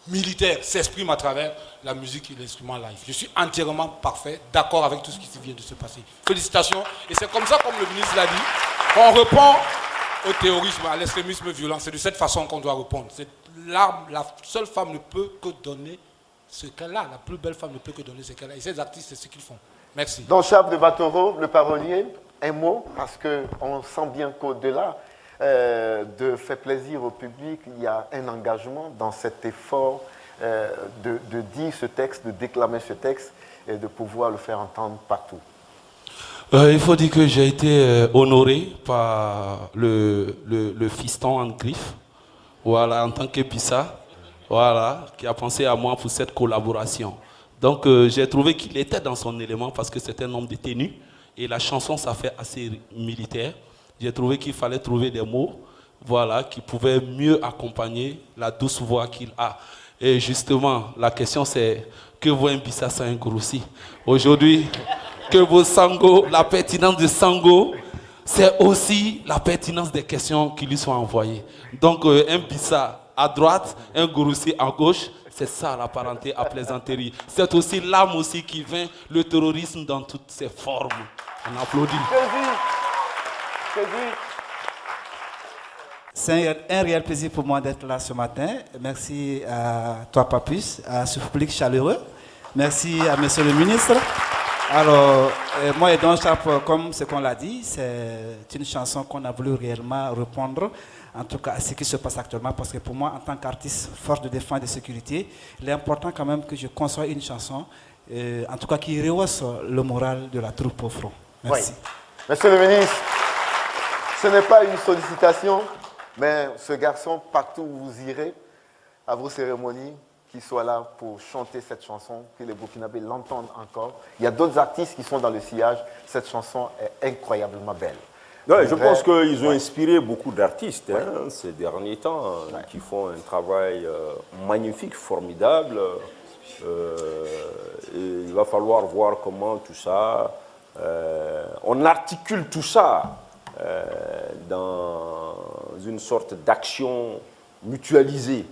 militaire s'exprime à travers la musique et l'instrument live. Je suis entièrement parfait, d'accord avec tout ce qui vient de se passer. Félicitations. Et c'est comme ça, comme le ministre l'a dit, qu'on répond au terrorisme, à l'extrémisme violent. C'est de cette façon qu'on doit répondre. La seule femme ne peut que donner ce qu'elle a. La plus belle femme ne peut que donner ce qu'elle a. Et ces artistes, c'est ce qu'ils font. Merci. Don Chap de Batoro, le parolier, un mot, parce qu'on sent bien qu'au-delà de faire plaisir au public, il y a un engagement dans cet effort de dire ce texte, de déclamer ce texte et de pouvoir le faire entendre partout. Il faut dire que j'ai été honoré par le fiston en griffe, voilà, en tant qu'Epissa, voilà, qui a pensé à moi pour cette collaboration. Donc j'ai trouvé qu'il était dans son élément parce que c'est un homme de tenue et la chanson ça fait assez militaire. J'ai trouvé qu'il fallait trouver des mots, voilà, qui pouvaient mieux accompagner la douce voix qu'il a. Et justement, la question c'est que vaut un Bissa sans un Gouroussi? Aujourd'hui, que vaut Sango? La pertinence de Sango, c'est aussi la pertinence des questions qui lui sont envoyées. Donc un Bissa à droite, un Gouroussi à gauche, c'est ça la parenté à plaisanterie. C'est aussi l'âme aussi qui vainc le terrorisme dans toutes ses formes. On applaudit. C'est un réel plaisir pour moi d'être là ce matin. Merci à toi, Papus, à ce public chaleureux. Merci à Monsieur le ministre. Alors, moi et Don Sharp, comme ce qu'on l'a dit, c'est une chanson qu'on a voulu réellement répondre, en tout cas à ce qui se passe actuellement, parce que pour moi, en tant qu'artiste force de défense et de sécurité, il est important quand même que je conçois une chanson, en tout cas qui rehausse le moral de la troupe au front. Merci. Oui. Monsieur le ministre, ce n'est pas une sollicitation, mais ce garçon, partout où vous irez, à vos cérémonies, qu'il soit là pour chanter cette chanson, que les Burkinabés l'entendent encore. Il y a d'autres artistes qui sont dans le sillage. Cette chanson est incroyablement belle. Ouais, je pense qu'ils ont inspiré beaucoup d'artistes ces derniers temps, qui font un travail magnifique, formidable. Et il va falloir voir comment tout ça, on articule tout ça dans une sorte d'action mutualisée.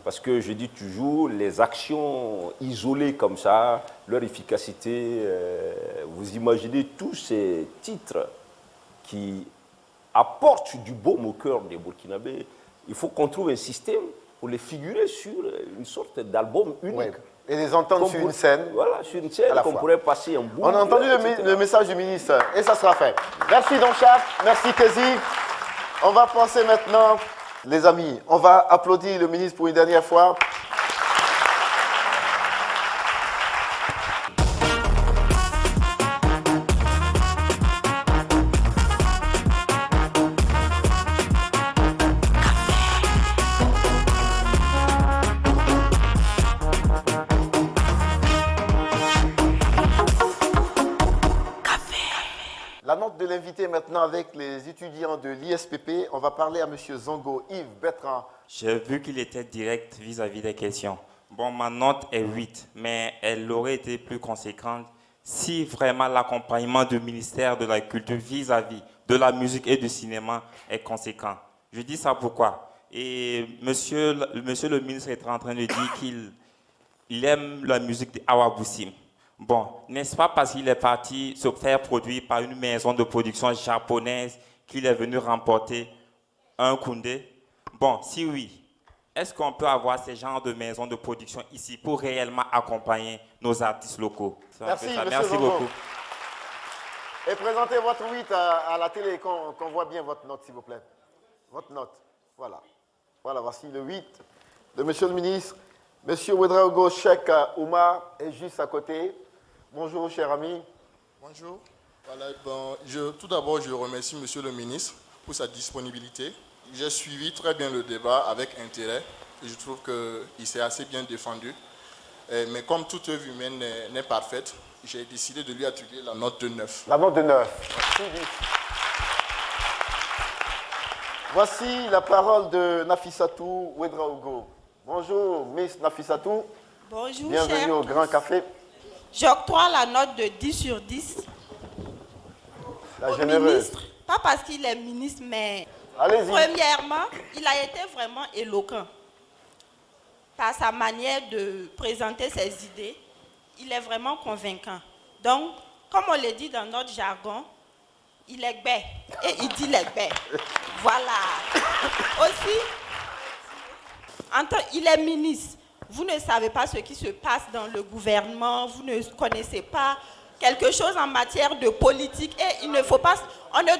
Parce que je dis toujours, les actions isolées comme ça, leur efficacité, vous imaginez tous ces titres qui apportent du baume au cœur des Burkinabés. Il faut qu'on trouve un système pour les figurer sur une sorte d'album unique. Oui. Et les entendre sur une scène. Voilà, sur une scène qu'on pourrait passer un bout. On a entendu le message du ministre et ça sera fait. Merci Don Sharp, merci Kezi. On va passer maintenant, les amis, on va applaudir le ministre pour une dernière fois. La note de l'invité maintenant avec les étudiants de l'ISPP. On va parler à M. Zongo Yves Bertrand. J'ai vu qu'il était direct vis-à-vis des questions. Bon, ma note est 8, mais elle aurait été plus conséquente si vraiment l'accompagnement du ministère de la Culture vis-à-vis de la musique et du cinéma est conséquent. Je dis ça pourquoi? Et monsieur le ministre est en train de dire qu'il aime la musique de Awa Boussim. Bon, n'est-ce pas parce qu'il est parti se faire produire par une maison de production japonaise qu'il est venu remporter un Koundé? Bon, si oui, est-ce qu'on peut avoir ces genres de maisons de production ici pour réellement accompagner nos artistes locaux? Merci, Merci beaucoup. Et présentez votre 8 à la télé, qu'on voit bien votre note, s'il vous plaît. Votre note, voilà. Voilà, voici le 8 de Monsieur le ministre. Monsieur Ouedraogo Cheikh Oumar est juste à côté. Bonjour, cher ami. Bonjour. Voilà, bon, tout d'abord, je remercie Monsieur le ministre pour sa disponibilité. J'ai suivi très bien le débat avec intérêt et je trouve qu'il s'est assez bien défendu. Mais comme toute œuvre humaine n'est parfaite, j'ai décidé de lui attribuer la note de 9. La note de 9. Voici la parole de Nafissatou Ouedraogo. Bonjour, Miss Nafissatou. Bonjour, bienvenue cher au Grand Café. J'octroie la note de 10 sur 10 la au généreuse. ministre, pas parce qu'il est ministre, mais premièrement, il a été vraiment éloquent par sa manière de présenter ses idées. Il est vraiment convaincant. Donc, comme on le dit dans notre jargon, il est bête et il dit les bêtes. Voilà. Aussi, il est ministre. Vous ne savez pas ce qui se passe dans le gouvernement, vous ne connaissez pas quelque chose en matière de politique et on ne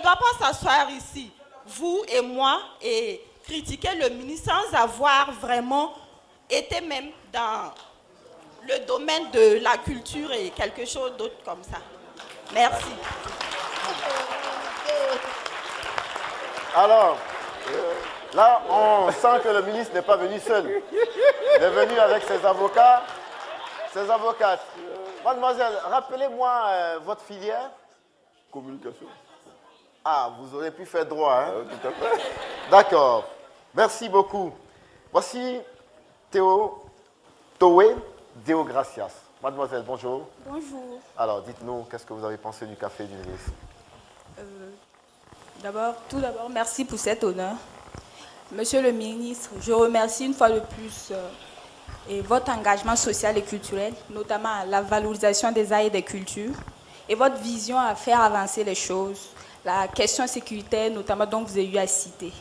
doit pas s'asseoir ici, vous et moi, et critiquer le ministre sans avoir vraiment été même dans le domaine de la culture et quelque chose d'autre comme ça. Merci. Alors, là, on sent que le ministre n'est pas venu seul. Il est venu avec ses avocats, ses avocates. Mademoiselle, rappelez-moi votre filière. Communication. Ah, vous aurez pu faire droit, hein? Tout à fait. D'accord. Merci beaucoup. Voici Toé Deogracias. Mademoiselle, bonjour. Bonjour. Alors, dites-nous, qu'est-ce que vous avez pensé du café du ministre? Tout d'abord, merci pour cet honneur. Monsieur le ministre, je remercie une fois de plus votre engagement social et culturel, notamment la valorisation des arts et des cultures, et votre vision à faire avancer les choses, la question sécuritaire, notamment, dont vous avez eu à citer.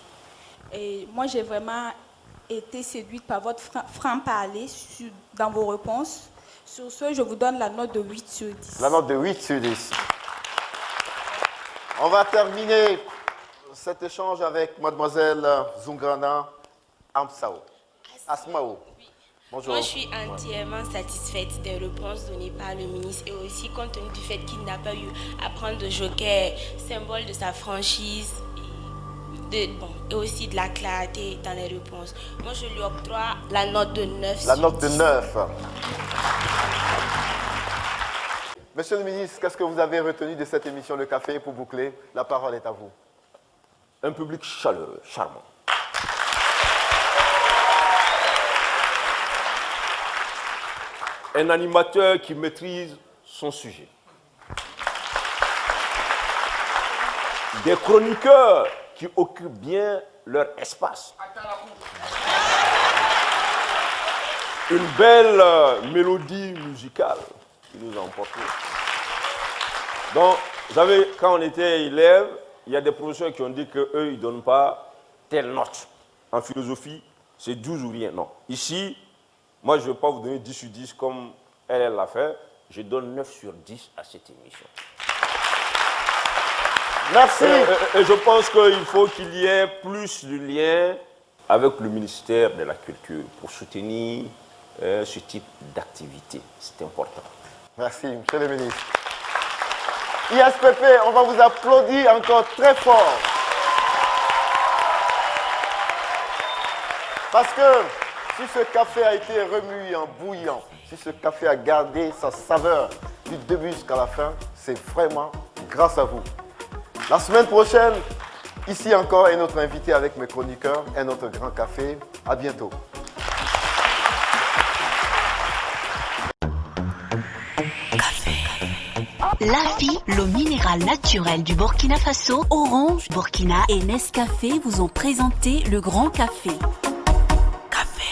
Et moi, j'ai vraiment été séduite par votre franc-parler dans vos réponses. Sur ce, je vous donne la note de 8 sur 10. La note de 8 sur 10. On va terminer cet échange avec mademoiselle Zungrana Asmao. Bonjour. Moi, je suis entièrement satisfaite des réponses données par le ministre et aussi compte tenu du fait qu'il n'a pas eu à prendre de joker, symbole de sa franchise et aussi de la clarté dans les réponses. Moi, je lui octroie la note de 9. La note de 9. Monsieur le ministre, qu'est-ce que vous avez retenu de cette émission Le Café pour boucler? La parole est à vous. Un public chaleureux, charmant. Un animateur qui maîtrise son sujet. Des chroniqueurs qui occupent bien leur espace. Une belle mélodie musicale qui nous a emportés. Donc, vous savez, quand on était élève, il y a des professeurs qui ont dit qu'eux, ils ne donnent pas telle note. En philosophie, c'est 12 ou rien. Non. Ici, moi, je ne vais pas vous donner 10 sur 10 comme elle l'a fait. Je donne 9 sur 10 à cette émission. Merci. Et je pense qu'il faut qu'il y ait plus de lien avec le ministère de la Culture pour soutenir ce type d'activité. C'est important. Merci, monsieur le ministre. ISPP, on va vous applaudir encore très fort. Parce que si ce café a été remué en bouillant, si ce café a gardé sa saveur du début jusqu'à la fin, c'est vraiment grâce à vous. La semaine prochaine, ici encore, un autre invité avec mes chroniqueurs, un autre grand café. À bientôt. Lafi, l'eau minérale naturelle du Burkina Faso, Orange, Burkina et Nescafé vous ont présenté le Grand Café. Café.